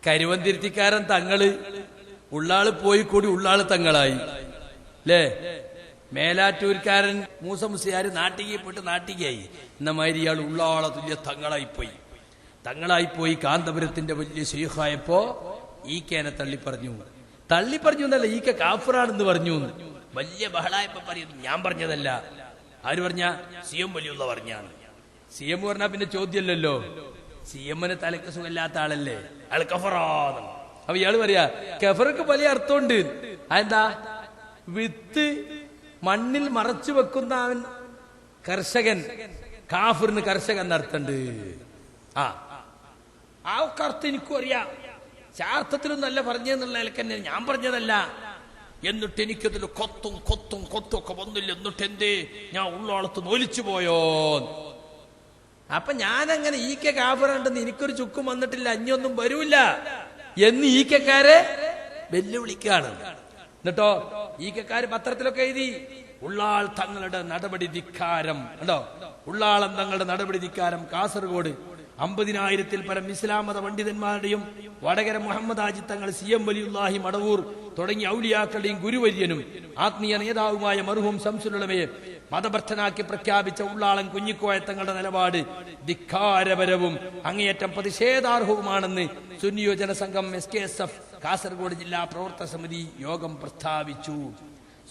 കരുവന്തിരുത്തിക്കാരൻ തങ്ങള് ഉള്ളാള് പോയി കൂടി ഉള്ളാള് തങ്ങളായി അല്ലേ? മേലാറ്റൂർക്കാരൻ മൂസ മുസ്ലിയാർ നാട്ടികയിൽ പോയിട്ട് നാട്ടികയായി. എന്നമാതിരി ഇയാൾ ഉള്ളാളെ തുല്യ തങ്ങളായിപ്പോയി. കാന്തപുരത്തിന്റെ വലിയ ശൈഖായപ്പോ ഈക്കേനെ തള്ളിപ്പറഞ്ഞു എന്നല്ല, ഈക്ക കാഫിറാണെന്ന് പറഞ്ഞു. വലിയ ബഹളായപ്പോ പറയുന്നു ഞാൻ പറഞ്ഞതല്ല. ആര് പറഞ്ഞ? CM വലിയുള്ള പറഞ്ഞാണ്. CM പറഞ്ഞാ പിന്നെ ചോദ്യമല്ലല്ലോ. CMന് തലക്ക് സുഖമില്ലാത്ത ആളല്ലേ, അയാൾ കഫറാണ്. അപ്പൊ ഇയാള് പറയാ കഫർക്ക് വലിയ അർത്ഥമുണ്ട്. അതെന്താ? വിത്ത് മണ്ണിൽ മറച്ചു വെക്കുന്ന അവൻ കർഷകൻ, കാഫിറിന് കർഷകൻ എന്നർത്ഥമുണ്ട്. ആ അർത്ഥം എനിക്കും അറിയാം. ശാർത്ഥത്തിലും നല്ല പറഞ്ഞെന്നുള്ള നിലക്ക് തന്നെ ഞാൻ പറഞ്ഞതല്ല. എന്നിട്ട് എനിക്കതിൽ കൊത്തും ഒക്കെ വന്നില്ല. എന്നിട്ട് എന്തേ ഞാൻ ഉള്ളോളത്ത് നോലിച്ചു പോയോ? അപ്പൊ ഞാനങ്ങനെ ഈക്കെ കാഫറുണ്ടെന്ന് എനിക്കൊരു ചുക്കും വന്നിട്ടില്ല, അഞ്ഞൊന്നും വരൂല എന്ന് ഈക്കക്കാരെ വെല്ലുവിളിക്കാണ്. എന്നിട്ടോ ഈക്കക്കാര് പത്രത്തിലൊക്കെ എഴുതി ഉള്ളാൾ തങ്ങളുടെ നടപടി ധിക്കാരം. ഉണ്ടോ? ഉള്ളാളം തങ്ങളുടെ നടപടി ധിക്കാരം. കാസർഗോഡ് 50,000-ൽ പരം ഇസ്ലാം മത പണ്ഡിതന്മാരുടെയും വടകര മുഹമ്മദ് ആജി തങ്ങൾ, CM വലിയുല്ലാഹി മടവൂർ തുടങ്ങിയ ഔലിയാക്കളുടെയും ഗുരുവര്യനും ആത്മീയ നേതാവുമായ മർഹൂം ശംസുലുലമയെ മതഭ്രഷ്ടനാക്കി പ്രഖ്യാപിച്ച ഉള്ളാളം കുഞ്ഞിക്കോയ തങ്ങളുടെ നിലപാട് ധിക്കാരപരവും അങ്ങേയറ്റം പ്രതിഷേധാർഹവുമാണെന്ന് സുന്നി യുവജന സംഘം SKSF കാസർഗോഡ് ജില്ലാ പ്രവർത്തക സമിതി യോഗം പ്രസ്താവിച്ചു.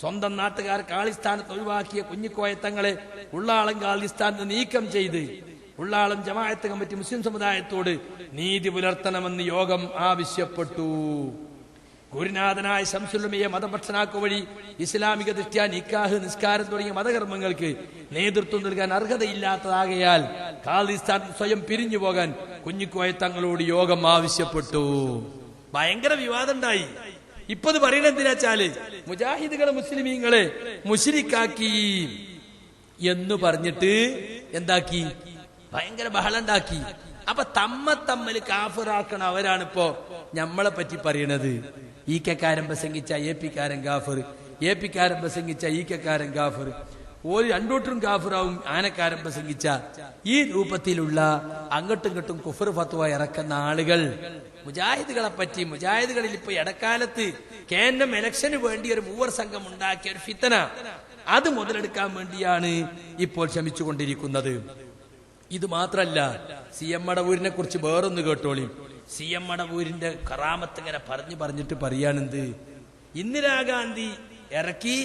സ്വന്തം നാട്ടുകാർ കാളിസ്ഥാനത്ത് ഒഴിവാക്കിയ കുഞ്ഞിക്കോയ തങ്ങളെ ഉള്ളാളം കാളിസ്ഥാനത്ത് നീക്കം ചെയ്ത് ഉള്ളാളം ജമാഅത്ത് കമ്മിറ്റി മുസ്ലിം സമുദായത്തോട് നീതി പുലർത്തണമെന്ന് യോഗം ആവശ്യപ്പെട്ടു. ഗുരുനാഥനായ ശംസുലുലമയെ മതഭ്രഷ്ടനാക്കുക വഴി ഇസ്ലാമിക ദൃഷ്ട്യാ നിക്കാഹ്, നിസ്കാരം തുടങ്ങിയ മതകർമ്മങ്ങൾക്ക് നേതൃത്വം നൽകാൻ അർഹതയില്ലാത്തതാകയാൽ ഖാലിസ്ഥാൻ സ്വയം പിരിഞ്ഞു പോകാൻ കുഞ്ഞിക്കോയ തങ്ങളോട് യോഗം ആവശ്യപ്പെട്ടു. ഭയങ്കര വിവാദം ഉണ്ടായി. ഇപ്പത് പറയണ എന്തിനാച്ചാല് മുജാഹിദുകളെ മുസ്ലിമീങ്ങളെ മുശ്രിക്കാക്കി എന്ന് പറഞ്ഞിട്ട് എന്താക്കി? ഭയങ്കര ബഹളം ഉണ്ടാക്കി. അപ്പൊ തമ്മിൽ കാഫിറാക്കണ അവരാണിപ്പോ നമ്മളെ പറ്റി പറയണത്. ഈക്കക്കാരൻ പ്രസംഗിച്ച AP-ക്കാരൻ കാഫിർ, AP-ക്കാരൻ പ്രസംഗിച്ച ഈക്കക്കാരൻ കാഫിർ, ഒരു രണ്ടൂട്ടും കാഫിറാവും ആനക്കാരൻ പ്രസംഗിച്ച ഈ രൂപത്തിലുള്ള അങ്ങോട്ടും ഇങ്ങോട്ടും കുഫർ ഫത്വ ഇറക്കുന്ന ആളുകൾ മുജാഹിദുകളെ പറ്റി, മുജാഹിദുകളിൽ ഇപ്പൊ ഇടക്കാലത്ത് കേന്ദ്രം ഇലക്ഷന് വേണ്ടി ഒരു മൂവർ സംഘം ഉണ്ടാക്കിയ ഒരു ഫിത്തന, അത് മുതലെടുക്കാൻ വേണ്ടിയാണ് ഇപ്പോൾ ശ്രമിച്ചുകൊണ്ടിരിക്കുന്നത്. ഇത് മാത്രല്ല, CM മടവൂരിനെ കുറിച്ച് വേറൊന്ന് കേട്ടോളി. CM മടവൂരിന്റെ കറാമത്ത് ഇങ്ങനെ പറഞ്ഞിട്ട് പറയാണെന്ത്, ഇന്ദിരാഗാന്ധി ഇറക്കി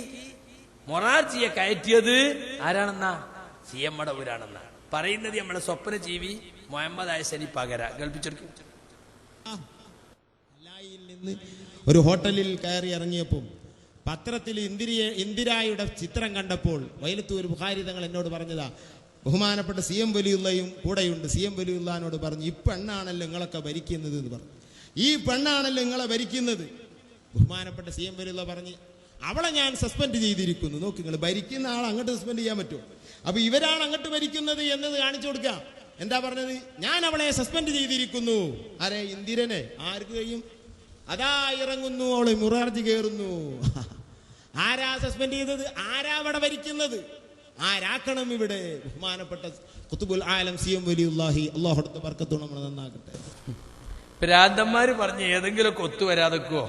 മൊറാർജിയെ കയറ്റിയത് ആരാണെന്നാ? CM മടവൂരാണെന്നാ പറയുന്നത്. നമ്മളെ സ്വപ്ന ജീവി മുഹമ്മദ് ആയസനി പകര കേൾപ്പിച്ചെടുക്കും. നിന്ന് ഒരു ഹോട്ടലിൽ കയറി ഇറങ്ങിയപ്പോൾ പത്രത്തിൽ ഇന്ദിരായുടെ ചിത്രം കണ്ടപ്പോൾ വൈലത്തൂർ ബുഖാരി തങ്ങൾ എന്നോട് പറഞ്ഞതാ, ബഹുമാനപ്പെട്ട CM വലിയുള്ളയും കൂടെയുണ്ട്. CM വലിയുള്ളനോട് പറഞ്ഞു, ഈ പെണ്ണാണല്ലോ നിങ്ങളൊക്കെ ഭരിക്കുന്നത് എന്ന് പറഞ്ഞു. ഈ പെണ്ണാണല്ലോ നിങ്ങളെ ഭരിക്കുന്നത്. ബഹുമാനപ്പെട്ട CM വലിയുള്ള പറഞ്ഞ്, അവളെ ഞാൻ സസ്പെൻഡ് ചെയ്തിരിക്കുന്നു. നോക്ക്, നിങ്ങൾ ഭരിക്കുന്ന ആളെ അങ്ങോട്ട് സസ്പെൻഡ് ചെയ്യാൻ പറ്റുമോ? അപ്പൊ ഇവരാണ് അങ്ങോട്ട് ഭരിക്കുന്നത് എന്നത് കാണിച്ചു കൊടുക്കാം. എന്താ പറഞ്ഞത്? ഞാൻ അവളെ സസ്പെൻഡ് ചെയ്തിരിക്കുന്നു. ആരെ? ഇന്ദിരനെ. ആർക്ക് കഴിയും? അതാ ഇറങ്ങുന്നു അവള്, മുറാർജി കയറുന്നു. ആരാ സസ്പെൻഡ് ചെയ്തത്? ആരാ അവിടെ ഭരിക്കുന്നത്? ആരാക്കണം ഇവിടെ? ബഹുമാനപ്പെട്ട ഖുതുബുൽ ആലം CM വലിയുല്ലാഹി, അല്ലാഹുവിന്റെ ബർക്കത്തോടെ നമ്മൾ നന്നാക്കട്ടെ. ഭ്രാന്തന്മാര് പറഞ്ഞ് ഏതെങ്കിലുമൊക്കെ ഒത്തുവരാതെക്കോ?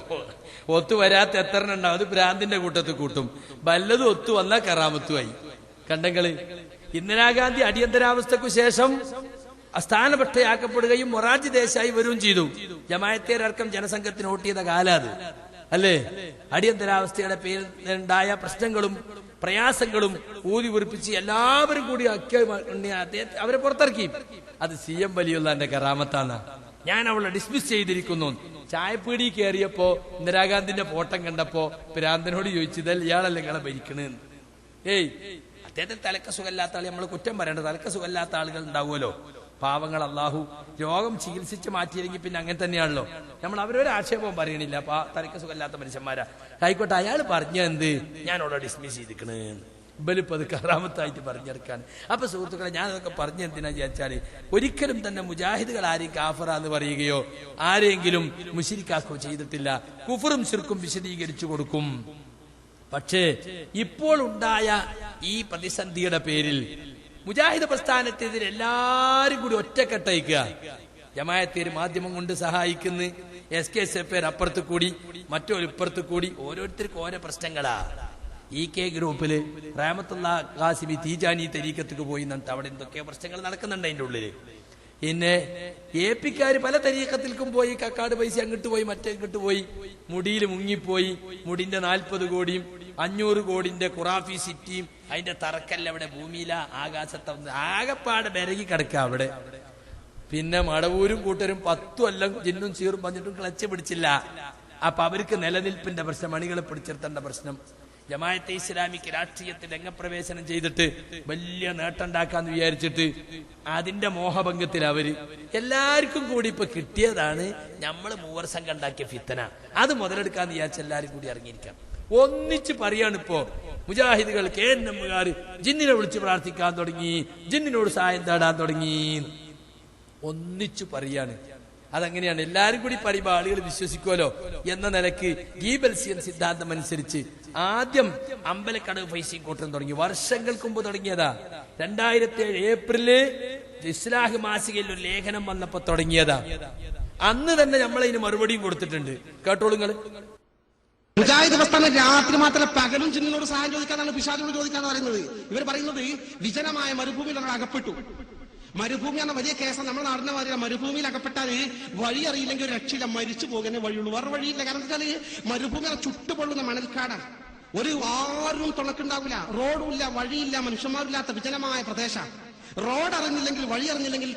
ഒത്തുവരാത്ത എത്ര ഉണ്ടാവും? അത് ഭ്രാന്തിന്റെ കൂട്ടത്തിൽ കൂട്ടും. വല്ലതും ഒത്തു വന്നാൽ കറാമത്തുമായി. കണ്ടെങ്കില് ഇന്ദിരാഗാന്ധി അടിയന്തരാവസ്ഥക്കു ശേഷം സ്ഥാനഭ്രഷ്ടയാക്കപ്പെടുകയും മൊറാർജി ദേശായി വരികയും ചെയ്തു. ജമാഅത്തേരടക്കം ജനസംഘത്തിന് വോട്ട് ചെയ്ത കാലാത് അല്ലേ? അടിയന്തരാവസ്ഥയുടെ പേരിലുണ്ടായ പ്രശ്നങ്ങളും പ്രയാസങ്ങളും ഊതി ഉറപ്പിച്ച് എല്ലാവരും കൂടി അവരെ പുറത്തിറക്കി. അത് CM വലിയുള്ളാന്റെ കറാമത്താണ്. ഞാൻ അവളെ ഡിസ്മിസ് ചെയ്തിരിക്കുന്നു. ചായപ്പീടി കയറിയപ്പോ ഇന്ദിരാഗാന്ധിന്റെ ഫോട്ടം കണ്ടപ്പോ ഭ്രാന്തനോട് ചോദിച്ചത് ഇയാളല്ലേ നിങ്ങളെ ഭരിക്കണെന്ന്. അദ്ദേഹത്തിന് തലക്ക് സുഖമില്ലാത്ത ആൾ നമ്മൾ കുറ്റം പറയേണ്ട. തലക്ക് സുഖമില്ലാത്ത ആളുകൾ ഉണ്ടാവുമല്ലോ, പാവങ്ങൾ. അള്ളാഹു രോഗം ചികിത്സിച്ച് മാറ്റിയില്ലെങ്കിൽ പിന്നെ അങ്ങനെ തന്നെയാണല്ലോ. നമ്മൾ അവരൊരു ആക്ഷേപവും പറയണില്ല. തലക്ക് സുഖമില്ലാത്ത മനുഷ്യന്മാരാ ആയിക്കോട്ടെ. അയാൾ പറഞ്ഞ എന്ത്? ഞാൻ അവിടെ ഡിസ്മിസ് ചെയ്തിക്കണ്. ഇബലിപ്പോ അത് കറാമത്തായിട്ട് പറഞ്ഞെടുക്കാൻ. അപ്പൊ സുഹൃത്തുക്കളെ, ഞാനതൊക്കെ പറഞ്ഞ എന്തിനാ വിചാരിച്ചാല്, ഒരിക്കലും തന്നെ മുജാഹിദുകൾ ആരെയും കാഫറ എന്ന് പറയുകയോ ആരെങ്കിലും മുശ്രിക്കാക്കുകയോ ചെയ്തിട്ടില്ല. കുഫറും ശിർക്കും വിശദീകരിച്ചു കൊടുക്കും. പക്ഷേ ഇപ്പോൾ ഉണ്ടായ ഈ പ്രതിസന്ധിയുടെ പേരിൽ മുജാഹിദ് പ്രസ്ഥാനത്തിനെതിരെ എല്ലാരും കൂടി ഒറ്റക്കെട്ടയക്കുക. ജമാഅത്തേര് മാധ്യമം കൊണ്ട് സഹായിക്കുന്നു, SKSF അപ്പുറത്ത് കൂടി മറ്റൊരു ഇപ്പുറത്ത് കൂടി, ഓരോരുത്തർക്കും ഓരോ പ്രശ്നങ്ങളാ. EK ഗ്രൂപ്പില് റഹ്മത്തുള്ള ഖാസിമി തീജാനി തരീക്കത്തേക്ക് പോയി എന്നിട്ട് അവിടെ എന്തൊക്കെയോ പ്രശ്നങ്ങൾ നടക്കുന്നുണ്ട് അതിന്റെ ഉള്ളില്. പിന്നെ APക്കാര് പല തരീക്കത്തിൽക്കും പോയി, കക്കാട് പൈസ അങ്ങോട്ട് പോയി, മറ്റേങ്ങോട്ട് പോയി, മുടിയിൽ മുങ്ങിപ്പോയി. മുടിന്റെ 40 കോടിയും 500 കോടിന്റെ ഖുറാഫി സിറ്റിയും അതിന്റെ തറക്കല്ല അവിടെ ഭൂമിയില ആകാശത്ത് ആകെപ്പാടെ ബെരകി കിടക്കുക അവിടെ. പിന്നെ മടവൂരും കൂട്ടരും 10 കൊല്ലം ജിന്നും ചീറും പറഞ്ഞിട്ടും ക്ലച്ച് പിടിച്ചില്ല. അപ്പൊ അവർക്ക് നിലനിൽപ്പിന്റെ പ്രശ്നം, മണികളെ പിടിച്ചെടുത്തേണ്ട പ്രശ്നം. ജമാഅത്തെ ഇസ്ലാമിക്ക് രാഷ്ട്രീയത്തിൽ രംഗപ്രവേശനം ചെയ്തിട്ട് വലിയ നേട്ടമുണ്ടാക്കാന്ന് വിചാരിച്ചിട്ട് അതിന്റെ മോഹഭംഗത്തിൽ അവര് എല്ലാവർക്കും കൂടി ഇപ്പൊ കിട്ടിയതാണ് നമ്മൾ മൂവർ സംഘം ഉണ്ടാക്കിയ ഫിത്തന. അത് മുതലെടുക്കാന്ന് വിചാരിച്ച എല്ലാവരും കൂടി ഇറങ്ങിയിരിക്കാം. ഒന്നിച്ച് പറയാണ് ഇപ്പോ മുജാഹിദുകൾ KNMകാർ ജിന്നിനെ വിളിച്ച് പ്രാർത്ഥിക്കാൻ തുടങ്ങി, ജിന്നിനോട് സഹായം തേടാൻ തുടങ്ങി, ഒന്നിച്ചു പറയാണ്. അതങ്ങനെയാണ്, എല്ലാരും കൂടി പറയുമ്പോ ആളുകൾ വിശ്വസിക്കുമല്ലോ എന്ന നിലക്ക് ഗീബൽസിയൻ സിദ്ധാന്തം അനുസരിച്ച് ആദ്യം അമ്പലക്കടവ് ഫൈസിയും കൂട്ടം തുടങ്ങി. വർഷങ്ങൾക്ക് മുമ്പ് തുടങ്ങിയതാ. 2007 ഏപ്രില് ഇസ്ലാഹ് മാസികയിൽ ഒരു ലേഖനം വന്നപ്പോ തുടങ്ങിയതാ. അന്ന് തന്നെ നമ്മളതിന് മറുപടിയും കൊടുത്തിട്ടുണ്ട്. കേട്ടോളുങ്ങൾ. മുജാഹിദ് പ്രസ്ഥാനം രാത്രി മാത്രമേ പകലും ജിന്നിനോട് സഹായം ചോദിക്കാനാണ്, പിശാചിനോട് ചോദിക്കാന്ന് പറയുന്നത്. ഇവർ പറയുന്നത് വിജനമായ മരുഭൂമിയിൽ നമ്മൾ അകപ്പെട്ടു. മരുഭൂമി എന്ന വലിയ കേസാണ്. നമ്മൾ നടന്ന മാതിരി മരുഭൂമിയിൽ അകപ്പെട്ടാൽ വഴി അറിയില്ലെങ്കിൽ ഒരു രക്ഷയില്ല, മരിച്ചു പോകുന്നേ വഴിയുള്ളൂ, വേറെ വഴിയില്ല. കാരണം എന്താ വെച്ചാൽ മരുഭൂമി ചുട്ടുപൊള്ളുന്ന മണൽക്കാടാണ്. ഒരു ആരും തുണക്കുണ്ടാവില്ല, റോഡുമില്ല, വഴിയില്ല, മനുഷ്യന്മാരില്ലാത്ത വിജനമായ പ്രദേശം. റോഡ് അറിഞ്ഞില്ലെങ്കിൽ, വഴി അറിഞ്ഞില്ലെങ്കിൽ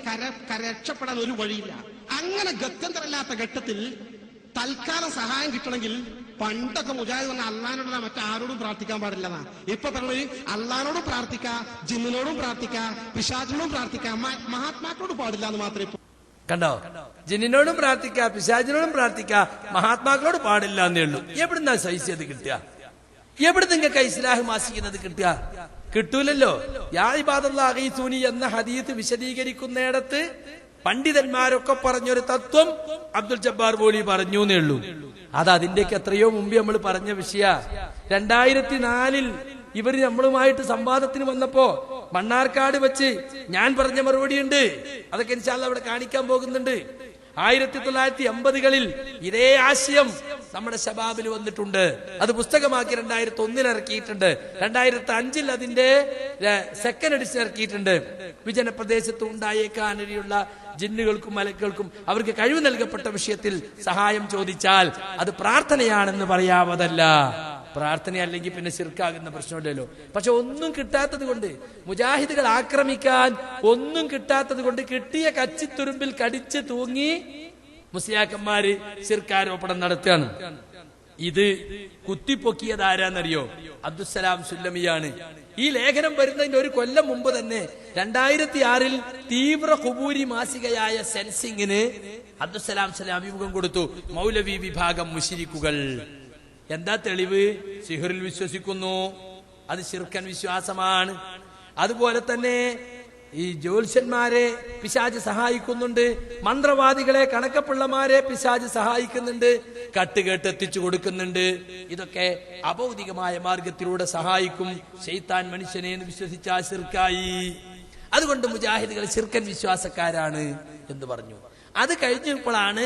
രക്ഷപ്പെടാൻ ഒരു വഴിയില്ല. അങ്ങനെ ഗത്യന്തരമില്ലാത്ത ഘട്ടത്തിൽ തൽക്കാലം സഹായം കിട്ടണമെങ്കിൽ പണ്ടൊക്കെ മുജാഹിദ് പറഞ്ഞ അള്ളഹാനോട് മറ്റാരോടും പ്രാർത്ഥിക്കാൻ പാടില്ലെന്നാ. ഇപ്പൊ പറഞ്ഞത് അള്ളഹാനോടും പ്രാർത്ഥിക്കാം, ജിന്നിനോടും പ്രാർത്ഥിക്കാം, പിശാചിനോടും പ്രാർത്ഥിക്കാം, മഹാത്മാക്കളോട് പാടില്ല എന്ന് മാത്രമേ. കണ്ടോ, ജിന്നിനോടും പ്രാർത്ഥിക്കാം, പിശാചിനോടും പ്രാർത്ഥിക്കാം, മഹാത്മാക്കളോട് പാടില്ല എന്നേ ഉള്ളൂ. എവിടുന്നാ സൈസ്യത് കിട്ടുക? എവിടെ നിങ്ങൾക്ക് ഇസ്ലാഹ് മാസിക്കുന്നത് കിട്ടുക? കിട്ടൂലല്ലോ. യാ ഇബാദല്ലാഹി സൂനി എന്ന ഹദീസ് വിശദീകരിക്കുന്നിടത്ത് പണ്ഡിതന്മാരൊക്കെ പറഞ്ഞൊരു തത്വം അബ്ദുൽ ജബ്ബാർ പോലി പറഞ്ഞു എന്നേ ഉള്ളൂ. അത് അതിന്റെയൊക്കെ എത്രയോ മുമ്പ് നമ്മൾ പറഞ്ഞ വിഷയ. 2004 ഇവർ നമ്മളുമായിട്ട് സംവാദത്തിന് വന്നപ്പോ മണ്ണാർക്കാട് വെച്ച് ഞാൻ പറഞ്ഞ മറുപടി ഉണ്ട്. അതൊക്കെ ഇൻഷാ അല്ലാഹ് അവിടെ കാണിക്കാൻ പോകുന്നുണ്ട്. 1980കളിൽ ഇതേ ആശയം നമ്മുടെ ശബാബിൽ വന്നിട്ടുണ്ട്. അത് പുസ്തകമാക്കി 2001 ഇറക്കിയിട്ടുണ്ട്. 2005 അതിന്റെ സെക്കൻഡ് എഡിഷൻ ഇറക്കിയിട്ടുണ്ട്. വിജനപ്രദേശത്ത് ഉണ്ടായേക്കാനുള്ള ജിന്നുകൾക്കും മലക്കുകൾക്കും അവർക്ക് കഴിവ് നൽകപ്പെട്ട വിഷയത്തിൽ സഹായം ചോദിച്ചാൽ അത് പ്രാർത്ഥനയാണെന്ന് പറയാവതല്ല. പ്രാർത്ഥന അല്ലെങ്കിൽ പിന്നെ ശിർക്കാകുന്ന പ്രശ്നമില്ലല്ലോ. പക്ഷെ ഒന്നും കിട്ടാത്തത് കൊണ്ട് മുജാഹിദുകൾ ആക്രമിക്കാൻ ഒന്നും കിട്ടാത്തത് കൊണ്ട് കിട്ടിയ കച്ചിത്തുരുമ്പിൽ കടിച്ച് തൂങ്ങി മുസ്ലിയാക്കന്മാര് ശിർക്കാരോപണം നടത്തുകയാണ്. ഇത് കുത്തിപ്പൊക്കിയത് ആരാന്നറിയോ? അബ്ദുസ്സലാം സുല്ലമിയാണ്. ഈ ലേഖനം വരുന്നതിന് ഒരു കൊല്ലം മുമ്പ് തന്നെ 2006 തീവ്ര ഖുബൂരി മാസികയായ സെൻസിങ്ങിന് അബ്ദുസ്സലാം അഭിമുഖം കൊടുത്തു. മൗലവി വിഭാഗം മുശ്രിക്കുകൾ. എന്താ തെളിവ്? സിഹറിൽ വിശ്വസിക്കുന്നു, അത് ശിർക്കൻ വിശ്വാസമാണ്. അതുപോലെ തന്നെ ഈ ജ്യോത്സ്യന്മാരെ പിശാച് സഹായിക്കുന്നുണ്ട്, മന്ത്രവാദികളെ കണക്കപ്പിള്ളമാരെ പിശാച് സഹായിക്കുന്നുണ്ട്, കട്ടുകെട്ട് എത്തിച്ചു കൊടുക്കുന്നുണ്ട്. ഇതൊക്കെ അഭൗതികമായ മാർഗത്തിലൂടെ സഹായിക്കും ശൈത്താൻ മനുഷ്യനെ എന്ന് വിശ്വസിച്ചാൽ ശിർക്കായി. അതുകൊണ്ട് മുജാഹിദുകൾ ശിർക്കൻ വിശ്വാസക്കാരാണ് എന്ന് പറഞ്ഞു. അത് കഴിഞ്ഞപ്പോഴാണ്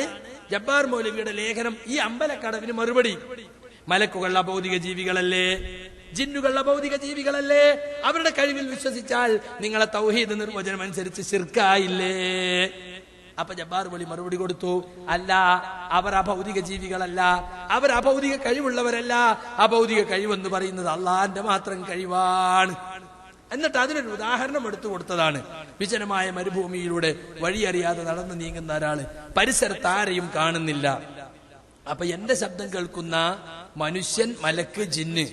ജബ്ബാർ മൗലവിയുടെ ലേഖനം ഈ അമ്പലക്കടവിന് മറുപടി. മലക്കുകൾ അഭൗതിക ജീവികളല്ലേ, ജിന്നുകൾ അഭൗതിക ജീവികളല്ലേ, അവരുടെ കഴിവിൽ വിശ്വസിച്ചാൽ നിങ്ങളെ തൗഹീദ് നിർവചനം അനുസരിച്ച് ശിർക്കായില്ലേ? അപ്പൊ ജബ്ബാർ മൗലവി മറുപടി കൊടുത്തു, അല്ല, അവർ അഭൗതിക ജീവികളല്ല, അവർ അഭൗതിക കഴിവുള്ളവരല്ല. അഭൗതിക കഴിവെന്ന് പറയുന്നത് അള്ളാന്റെ മാത്രം കഴിവാണ്. എന്നിട്ട് അതിനൊരു ഉദാഹരണം എടുത്തു കൊടുത്തതാണ്. വിജനമായ മരുഭൂമിയിലൂടെ വഴിയറിയാതെ നടന്നു നീങ്ങുന്ന ഒരാള്, പരിസരത്ത് ആരെയും കാണുന്നില്ല. അപ്പൊ എന്റെ ശബ്ദം കേൾക്കുന്ന മനുഷ്യൻ, മലക്ക്, ജിന്ന്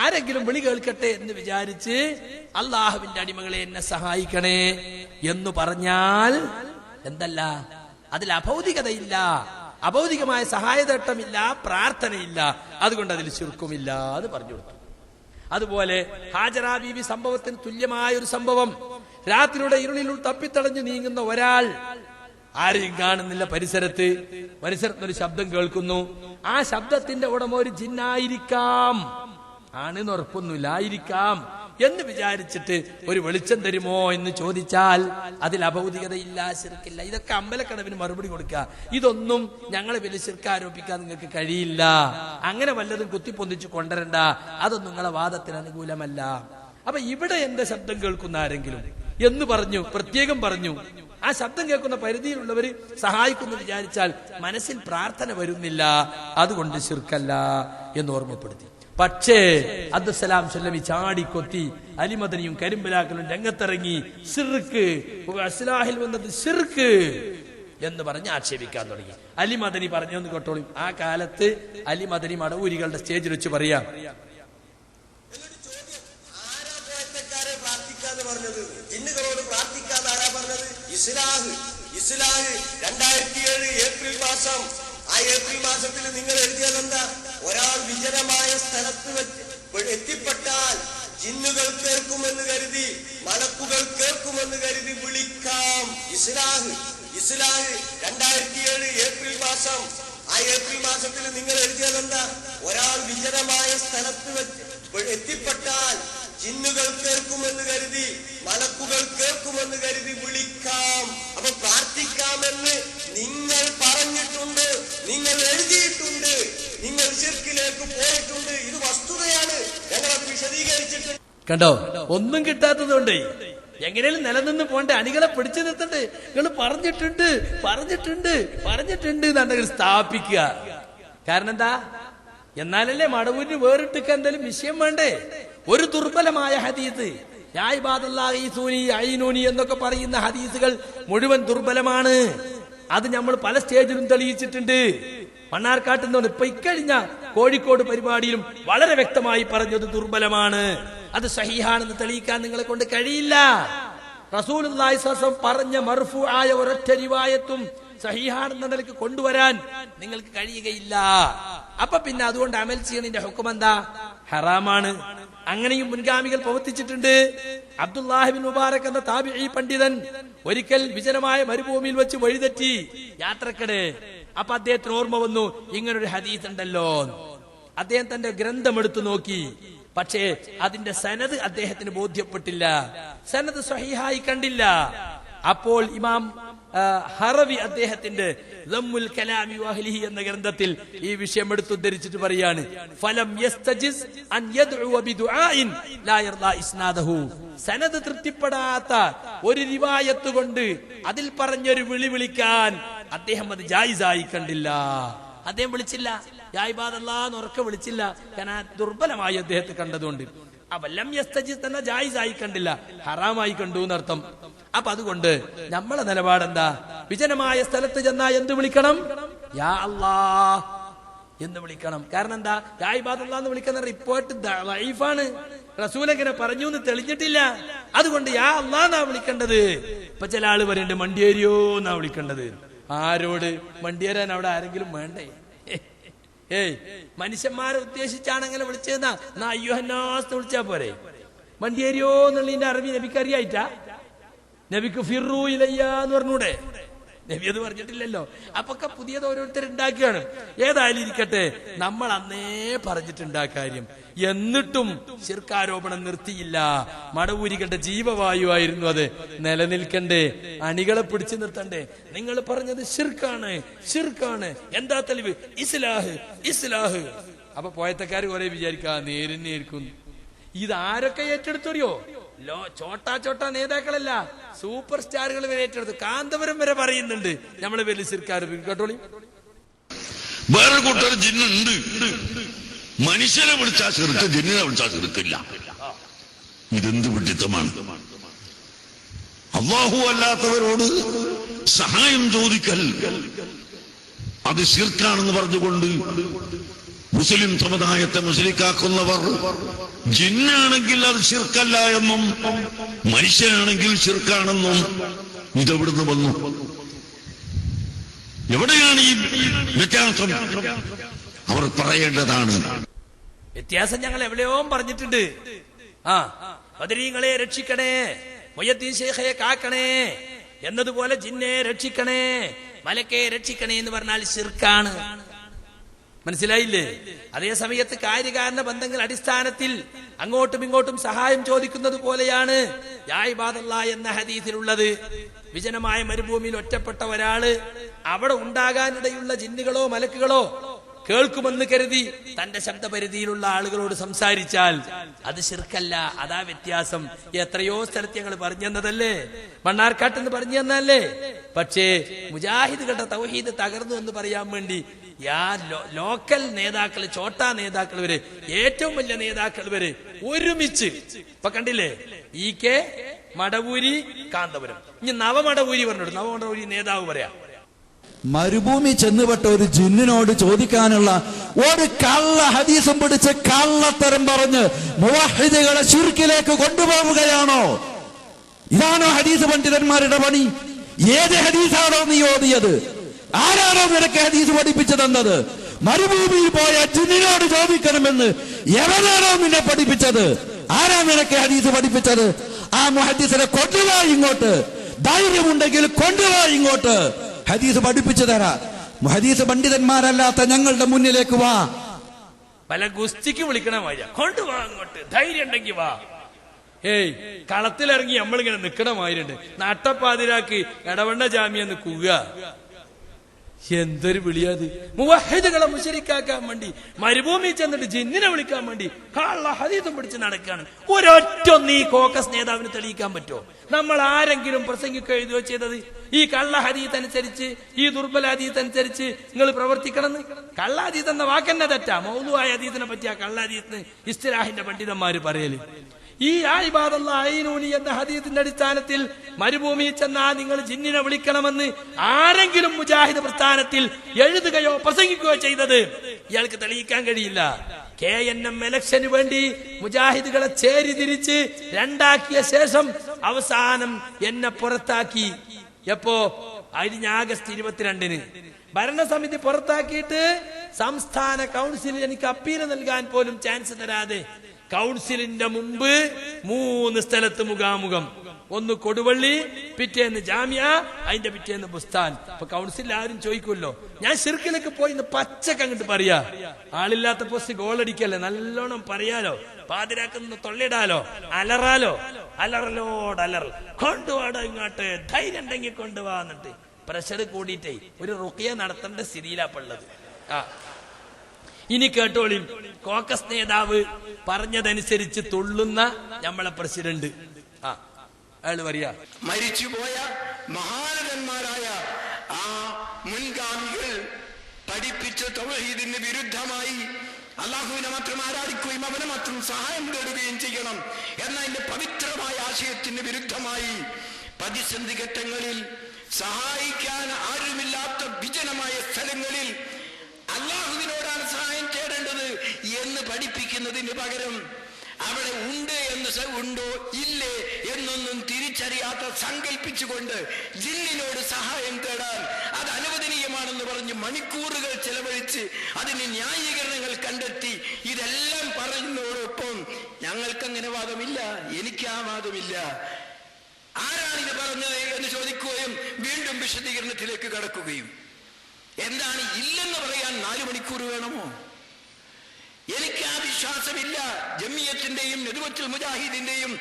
ആരെങ്കിലും വിളി കേൾക്കട്ടെ എന്ന് വിചാരിച്ച് അള്ളാഹുവിന്റെ അടിമകളെ എന്നെ സഹായിക്കണേ എന്ന് പറഞ്ഞാൽ എന്തല്ല, അതിൽ അഭൗതികതയില്ല, അഭൗതികമായ സഹായതട്ടമില്ല, പ്രാർത്ഥനയില്ല, അതുകൊണ്ട് അതിൽ ശിർക്കുമില്ല എന്ന് പറഞ്ഞു കൊടുത്തു. അതുപോലെ ഹാജറ ബീവി സംഭവത്തിന് തുല്യമായ ഒരു സംഭവം. രാത്രിയുടെ ഇരുളിൽ തപ്പിത്തടഞ്ഞു നീങ്ങുന്ന ഒരാൾ, ആരെയും കാണുന്നില്ല, പരിസരത്തൊരു ശബ്ദം കേൾക്കുന്നു. ആ ശബ്ദത്തിന്റെ ഉടമ ഒരു ജിന്നായിരിക്കാം, ആണെന്ന് ഉറപ്പൊന്നുമില്ല, ആയിരിക്കാം. എന്ന് വിചാരിച്ചിട്ട് ഒരു വെളിച്ചം തരുമോ എന്ന് ചോദിച്ചാൽ അതിൽ അഭൗതികതയില്ല, ശിർക്കില്ല. ഇതൊക്കെ അമ്പലക്കടവിന് മറുപടി കൊടുക്കുക. ഇതൊന്നും ഞങ്ങളെ വലിയ ശിർക്ക് ആരോപിക്കാൻ നിങ്ങൾക്ക് കഴിയില്ല. അങ്ങനെ വല്ലതും കുത്തിപ്പൊന്തിച്ച് കൊണ്ടുവരണ്ട. അതൊന്നും നിങ്ങളെ വാദത്തിന് അനുകൂലമല്ല. അപ്പൊ ഇവിടെ എന്റെ ശബ്ദം കേൾക്കുന്ന ആരെങ്കിലും എന്ന് പറഞ്ഞു, പ്രത്യേകം പറഞ്ഞു, ആ ശബ്ദം കേൾക്കുന്ന പരിധിയിലുള്ളവർ സഹായിക്കുന്നു വിചാരിച്ചാൽ മനസ്സിൽ പ്രാർത്ഥന വരുന്നില്ല, അതുകൊണ്ട് ശിർക്കല്ല എന്ന് ഓർമ്മപ്പെടുത്തി. പക്ഷേ അബ്ദുസ്സലാം സ്വല്ലമി ചാടിക്കൊത്തി അലിമദനിയും കരിമ്പലാക്കലും രംഗത്തിറങ്ങി ശിർക്ക്, ഇസ്ലാഹിൽ വന്നത് ശിർക്ക് എന്ന് പറഞ്ഞ് ആക്ഷേപിക്കാൻ തുടങ്ങി. അലിമദനി പറഞ്ഞെന്ന് കേട്ടോളൂ. ആ കാലത്ത് അലിമദനി മടവൂരികളുടെ സ്റ്റേജിൽ വെച്ച് പറയാം, ജിന്നുകളോട് പ്രാർത്ഥിക്കാന്ന് ആരാ പറഞ്ഞത്? ഇസ്ലാഹ് 2007 ഏപ്രിൽ മാസം. ആ ഏപ്രിൽ മാസത്തിൽ നിങ്ങൾ എഴുതിയതെന്താ? ഒരാൾ വിജനമായ സ്ഥലത്ത് എത്തിപ്പെട്ടാൽ ജിന്നുകൾ കേൾക്കുമെന്ന് കരുതി, മലക്കുകൾ കേൾക്കുമെന്ന് കരുതി വിളിക്കാം. ഇസ്ലാഹ് 2007 ഏപ്രിൽ മാസം. ആ ഏപ്രിൽ മാസത്തിൽ നിങ്ങൾ എഴുതിയതെന്താ? ഒരാൾ വിജനമായ സ്ഥലത്ത് എത്തിപ്പെട്ടാൽ ജിന്നുകൾ കേൾക്കുമെന്ന് കരുതി, മലക്കുകൾ കേൾക്കുമെന്ന് കരുതി വിളിക്കാം. അപ്പൊ പ്രാർത്ഥിക്കാമെന്ന് നിങ്ങൾ പറഞ്ഞിട്ടുണ്ട്, നിങ്ങൾ എഴുതിയിട്ടുണ്ട്, നിങ്ങൾ ശിർക്കിലേക്ക് പോയിട്ടുണ്ട്. ഇത് വസ്തുതയാണ്. ഞങ്ങളത് വിശദീകരിച്ചിട്ട് കണ്ടോ, ഒന്നും കിട്ടാത്തതുകൊണ്ട് എങ്ങനെയും നിലനിന്ന് പോണ്ടേ, അണികളെ പിടിച്ചു നിർത്തണ്ടേ. നിങ്ങൾ പറഞ്ഞിട്ടുണ്ട് എന്നുണ്ടെങ്കിൽ സ്ഥാപിക്കുക. കാരണം എന്താ? എന്നാലല്ലേ മടവൂരിന് വേറിട്ടൊക്കെ എന്തെങ്കിലും വിഷയം വേണ്ടേ? ഒരു ദുർബലമായ ഹദീസ്, യാ ഇബാദല്ലാഹി ഈസൂനി ഐനൂനി എന്നൊക്കെ പറയുന്ന ഹദീസുകൾ മുഴുവൻ ദുർബലമാണ്. അത് നമ്മൾ പല സ്റ്റേജിലും തെളിയിച്ചിട്ടുണ്ട്. മണ്ണാർക്കാട്ട് നിന്ന് ഇപ്പൊ ഇക്കഴിഞ്ഞ കോഴിക്കോട് പരിപാടിയിലും വളരെ വ്യക്തമായി പറഞ്ഞത് ദുർബലമാണ്. അത് സഹീഹാണെന്ന് തെളിയിക്കാൻ നിങ്ങളെ കൊണ്ട് കഴിയില്ല. റസൂലുള്ളാഹി സ്വല്ലല്ലാഹു അലൈഹി വസല്ലം പറഞ്ഞ മർഫൂആയ ഒരൊറ്റ റിവായത്തും സഹീഹാണെന്ന നിലയ്ക്ക് കൊണ്ടുവരാൻ നിങ്ങൾക്ക് കഴിയുകയില്ല. അപ്പൊ പിന്നെ അതുകൊണ്ട് അമൽ ചെയ്യണതിന്റെ ഹുക്കം എന്താ? ഹറാമാണ്. അങ്ങനെയും മുൻഗാമികൾ പ്രവർത്തിച്ചിട്ടുണ്ട്. അബ്ദുല്ലാഹിബിൻ മുബാറക് എന്ന താബിഈ പണ്ഡിതൻ ഒരിക്കൽ വിജനമായ മരുഭൂമിയിൽ വെച്ച് വഴിതെറ്റി യാത്രക്കിടെ. അപ്പൊ അദ്ദേഹത്തിന് ഓർമ്മ വന്നു, ഇങ്ങനൊരു ഹദീസ് ഉണ്ടല്ലോ. അദ്ദേഹം തന്റെ ഗ്രന്ഥം എടുത്തു നോക്കി. പക്ഷേ അതിന്റെ സനദ് അദ്ദേഹത്തിന് ബോധ്യപ്പെട്ടില്ല, സനദ് സ്വഹീഹായി കണ്ടില്ല. അപ്പോൾ ഇമാം ഹറവി അദ്ദേഹത്തിന്റെ ദമ്മുൽ കലാമി വഅഹ്ലിഹി എന്ന ഗ്രന്ഥത്തിൽ ഈ വിഷയം എടുത്തുദ്ധരിച്ചിട്ട് പറയാണ്, ഫലം യസ്തജിസ് അൻ യദ്ഉ ബിദുആഇൻ ലാ യർദാ ഇസ്നാദഹു. സനദ് തൃപ്തിപ്പെടാത്ത ഒരു റിവായത്ത് കൊണ്ട് അതിൽ പറഞ്ഞൊരു വിളിക്കാൻ അദ്ദേഹം അത് ജായിസായി കണ്ടില്ല. അദ്ദേഹം വിളിച്ചില്ല, യാ ഇബാദല്ലാഹ് എന്ന് ഉറക്കെ വിളിച്ചില്ല. കാരണം ദുർബലമായി അദ്ദേഹത്തെ കണ്ടതുകൊണ്ട്. അവല്ലം യസ്തജിസ് എന്ന ജായിസായി കണ്ടില്ല, ഹറാമായി കണ്ടു എന്നർത്ഥം. അപ്പൊ അതുകൊണ്ട് നമ്മളെ നിലപാടെന്താ? വിജനമായ സ്ഥലത്ത് ചെന്നാ എന്ത് വിളിക്കണം? യാ അല്ലാഹ് എന്ന് വിളിക്കണം. കാരണം എന്താ? യാ ഇബാദല്ലാഹ് എന്ന് വിളിക്കുന്ന റിപ്പോർട്ട് ദഈഫാണ്. റസൂൽ എങ്ങനെ പറഞ്ഞു എന്ന് തെളിഞ്ഞിട്ടില്ല. അതുകൊണ്ട് യാ അല്ലാഹ് എന്നാ വിളിക്കേണ്ടത്. ഇപ്പൊ ചില ആള് പറയുന്നുണ്ട് മണ്ടിയേരിയോ എന്നാ വിളിക്കേണ്ടത്. ആരോട്? മണ്ടിയേരാൻ അവിടെ ആരെങ്കിലും വേണ്ടേ? മനുഷ്യന്മാരെ ഉദ്ദേശിച്ചാണ് അങ്ങനെ വിളിച്ചതെന്നാ അയ്യോഹന്നാസ് വിളിച്ചാ പോരെ? മണ്ടിയേരിയോ എന്നുള്ളതിന്റെ അറബി നബിക്ക് അറിയായിട്ടാ? നബിക്ക് ഫിറു ഇലയ്യ എന്ന് പറഞ്ഞൂടെ? നബി അത് പറഞ്ഞിട്ടില്ലല്ലോ. അപ്പൊക്കെ പുതിയത് ഓരോരുത്തർ ഉണ്ടാക്കുകയാണ്. ഏതായാലും ഇരിക്കട്ടെ, നമ്മൾ അന്നേ പറഞ്ഞിട്ടുണ്ട് ആ കാര്യം. എന്നിട്ടും ശിർക്കാരോപണം നിർത്തിയില്ല. മടവൂരികളുടെ ജീവവായുവായിരുന്നു അത്. നിലനിൽക്കണ്ടേ, അണികളെ പിടിച്ചു നിർത്തണ്ടേ. നിങ്ങൾ പറഞ്ഞത് ശിർക്കാണ്. എന്താ തെളിവ്? ഇസ്ലാഹ്. അപ്പൊ പോയത്തക്കാർ കുറെ വിചാരിക്കാ നേരിന്നേരിക്കുന്നു. ഇത് ആരൊക്കെ ഏറ്റെടുത്തറിയോ? ചോട്ടാ നേതാക്കളല്ല, സൂപ്പർ സ്റ്റാറുകൾ വരെ ഏറ്റെടുത്തു. കാന്തപുരം വരെ പറയുന്നുണ്ട് നമ്മളെ വലിയ ശിർക്കാർ. കേട്ടോളി, വേറെ കൂട്ടർ ജിന്നുണ്ട്. മനുഷ്യനെ വിളിച്ചാൽ ശിർക്ക്, ജിന്നിനെ വിളിച്ചാൽ ശിർക്കില്ല. ഇതെന്ത് വിഡിത്തമാണ്? അല്ലാഹു അല്ലാത്തവരോട് സഹായം ചോദിക്കൽ അത് ശിർക്കാണെന്ന് പറഞ്ഞുകൊണ്ട് മുസ്ലിം സമുദായത്തെ മുസ്ലിക്കാക്കുന്നവർ ജിന്നാണെങ്കിൽ അത് ശിർക്കല്ല എന്നും മനുഷ്യനാണെങ്കിൽ ശിർക്കാണെന്നും ഇതെവിടുന്ന് വന്നു? എവിടെയാണ് ഈ വ്യത്യാസം? അവർ പറയേണ്ടതാണ്. വ്യത്യാസം ഞങ്ങൾ എവിടെയോ പറഞ്ഞിട്ടുണ്ട്. ബദരീങ്ങളെ രക്ഷിക്കണേ, മുയ്യദ്ദീൻ ശൈഖയെ കാക്കണേ എന്നതുപോലെ ജിന്നെ രക്ഷിക്കണേ, മലക്കെ രക്ഷിക്കണേ എന്ന് പറഞ്ഞാൽ ശിർക്കാണ്. മനസ്സിലായില്ലേ? അതേ സമയത്ത് കാര്യകാരണ ബന്ധങ്ങൾ അടിസ്ഥാനത്തിൽ അങ്ങോട്ടും ഇങ്ങോട്ടും സഹായം ചോദിക്കുന്നത് പോലെയാണ് യാ ഇബാദല്ലാഹ് എന്ന ഹദീസിലുള്ളത്. വിജനമായ മരുഭൂമിയിൽ ഒറ്റപ്പെട്ട ഒരാള് അവിടെ ഉണ്ടാകാനിടയുള്ള ജിന്നുകളോ മലക്കുകളോ കേൾക്കുമെന്ന് കരുതി തന്റെ ശബ്ദപരിധിയിലുള്ള ആളുകളോട് സംസാരിച്ചാൽ അത് ശിർക്കല്ല. അതാ വ്യത്യാസം. എത്രയോ സ്ഥലത്ത് ഞങ്ങൾ പറഞ്ഞു തന്നതല്ലേ, മണ്ണാർക്കാട്ടെന്ന് പറഞ്ഞു തന്നല്ലേ. പക്ഷേ മുജാഹിദുകളുടെ തൗഹീദ് തകർന്നു എന്ന് പറയാൻ വേണ്ടി ലോക്കൽ നേതാക്കൾ, ചോട്ടാ നേതാക്കൾ വരെ, ഏറ്റവും വലിയ നേതാക്കൾ വരെ ഒരുമിച്ച് ഇപ്പൊ കണ്ടില്ലേ, കെ മടവൂരി കാന്തപുരം, ഇനി നവമടവൂരി പറഞ്ഞു, നവമടവൂരി നേതാവ് പറയാം. മരുഭൂമി ചെന്നുപെട്ട ഒരു ജിന്നിനോട് ചോദിക്കാനുള്ള ഒരു കള്ള ഹദീസും പിടിച്ച് കള്ളത്തരം പറഞ്ഞ് മുവഹിദുകളെ ശിർക്കിലേക്ക് കൊണ്ടുപോവുകയാണോ? ഇതാണോ ഹദീസ് പണ്ഡിതന്മാരുടെ പണി? ഏത് ഹദീസാണോ നീ ഓതിയത്? ആരാണോ നിനക്ക് ഹദീസ് പഠിപ്പിച്ചു തന്നത്? മരുഭൂമിയിൽ പോയ ജിന്നിനോട് ചോദിക്കണമെന്ന് എവനാണോ നിന്നെ പഠിപ്പിച്ചത്? ആരാ നിനക്ക് ഹദീസ് പഠിപ്പിച്ചത്? ആ മുഹദ്ദിസിനെ കൊണ്ടുവാ ഇങ്ങോട്ട്. ധൈര്യമുണ്ടെങ്കിൽ കൊണ്ടുവാ ഇങ്ങോട്ട്. ഹദീസ് പഠിപ്പിച്ചു തരാ. ഹദീസ് പണ്ഡിതന്മാരല്ലാത്ത ഞങ്ങളുടെ മുന്നിലേക്ക് വാ. പല ഗുസ്തിക്ക് വിളിക്കണ മാതിരി കൊണ്ടുവാ അങ്ങോട്ട്, ധൈര്യം ഉണ്ടെങ്കിൽ വാ. കളത്തിലിറങ്ങി നമ്മളിങ്ങനെ നിക്കണ മാതിരിണ്ട്. നട്ടപ്പാതിരാക്ക് ഇടവണ്ണ ജാമ്യെന്ന് കൂക. എന്തൊരു വിളിയാത്! മുവഹിദുകളെ മുശരിക്കാക്കാൻ വേണ്ടി മരുഭൂമി ചെന്നിട്ട് ജിന്നിനെ വിളിക്കാൻ വേണ്ടി കള്ള ഹദീസും പിടിച്ച് നടക്കാണ്. ഒരൊറ്റ ഈ കോക്കസ് നേതാവിന് തെളിയിക്കാൻ പറ്റുമോ? നമ്മൾ ആരെങ്കിലും പ്രസംഗിക്കുക എഴുതുകയോ ചെയ്തത് ഈ കള്ള ഹദീസ് അനുസരിച്ച്, ഈ ദുർബല ഹദീസ് അനുസരിച്ച് നിങ്ങൾ പ്രവർത്തിക്കണമെന്ന്? കള്ള ഹദീസ് എന്ന വാക്കെന്നെ തെറ്റാ. മൗദൂആയ ഹദീസിനെ പറ്റിയ കള്ള ഹദീസിന് ഇസ്തിലാഹിന്റെ പണ്ഡിതന്മാര് പറയല്. ഈ യാ ഇബാദല്ലാഹ് ഐനൂനി എന്ന ഹദീസിന്റെ അടിസ്ഥാനത്തിൽ മരുഭൂമിയിൽ ചെന്നാ നിങ്ങൾ ജിന്നിനെ വിളിക്കണമെന്ന് ആരെങ്കിലും മുജാഹിദ് പ്രസ്ഥാനത്തിൽ എഴുതുകയോ പ്രസംഗിക്കുകയോ ചെയ്തത് ഇയാൾക്ക് തെളിയിക്കാൻ കഴിയില്ല. KNM ഇലക്ഷന് വേണ്ടി മുജാഹിദുകളെ ചേരിതിരിച്ച് രണ്ടാക്കിയ ശേഷം അവസാനം എന്നെ പുറത്താക്കി. എപ്പോ? കഴിഞ്ഞ ആഗസ്റ്റ് 22-ന് ഭരണസമിതി പുറത്താക്കിയിട്ട് സംസ്ഥാന കൗൺസിലിൽ എനിക്ക് അപ്പീല് നൽകാൻ പോലും ചാൻസ് തരാതെ കൗൺസിലിന്റെ മുമ്പ് 3 സ്ഥലത്ത് മുഖാമുഖം. ഒന്ന് കൊടുവള്ളി, പിറ്റേന്ന് ജാമ്യ, അതിന്റെ പിറ്റേന്ന് ബുസ്താൻ. ഇപ്പൊ കൗൺസിലിൽ ആരും ചോദിക്കുമല്ലോ, ഞാൻ ശിർക്കിലേക്ക് പോയി പച്ചക്ക് അങ്ങോട്ട് പറയാ. ആളില്ലാത്ത പോസ്റ്റ് ഗോളടിക്കല്ലേ, നല്ലോണം പറയാലോ, പാതിരാക്കുന്ന തൊള്ളിടാലോ, അലറാലോ, അലറലോടലർ. കൊണ്ടുപോടോ ഇങ്ങോട്ട്, ധൈര്യം ഉണ്ടെങ്കിൽ കൊണ്ടുപോവാ. എന്നിട്ട് പ്രഷർ കൂടിയിട്ടേ ഒരു റുഖിയ നടത്തേണ്ട സ്ഥിതിയിലാപ്പുള്ളത്. ഇനി കേട്ടോളി, കോക്കസ് നേതാവ് പറഞ്ഞതനുസരിച്ച് തുള്ളുന്ന നമ്മളെ പ്രസിഡന്റ് അയാള് പറയാ, മരിച്ചുപോയ മഹാനന്മാരായ ആ മുൻഗാമികൾ പഠിപ്പിച്ച തൗഹീദിന് വിരുദ്ധമായി അള്ളാഹുവിനെ മാത്രം ആരാധിക്കുകയും അവനെ മാത്രം സഹായം തേടുകയും ചെയ്യണം എന്നതിന്റെ പവിത്രമായ ആശയത്തിന് വിരുദ്ധമായി പ്രതിസന്ധി ഘട്ടങ്ങളിൽ സഹായിക്കാൻ ആരുമില്ലാത്ത വിജനമായ സ്ഥലങ്ങളിൽ അള്ളാഹുവിനോടാണ് സഹായം തേടേണ്ടത് എന്ന് പഠിപ്പിക്കുന്നതിന് പകരം അവിടെ ഉണ്ട് എന്ന് ഉണ്ടോ ഇല്ലേ എന്നൊന്നും തിരിച്ചറിയാത്ത സങ്കല്പിച്ചുകൊണ്ട് ജിന്നിനോട് സഹായം തേടാൻ അത് അനുവദനീയമാണെന്ന് പറഞ്ഞ് മണിക്കൂറുകൾ ചെലവഴിച്ച് അതിന് ന്യായീകരണങ്ങൾ കണ്ടെത്തി ഇതെല്ലാം പറയുന്നതോടൊപ്പം ഞങ്ങൾക്കങ്ങനെ വാദമില്ല, എനിക്ക് ആ വാദമില്ല. ആരാണിത് പറഞ്ഞത് എന്ന് ചോദിക്കുകയും വീണ്ടും വിശദീകരണത്തിലേക്ക് കടക്കുകയും. എന്താണ് ഇല്ലെന്ന് പറയാൻ 4 മണിക്കൂർ വേണമോ? എനിക്ക് ആ വിശ്വാസമില്ല. ജമിയത്തിന്റെയും നെതുവത്തുൽ മുജാഹിദിന്റെയും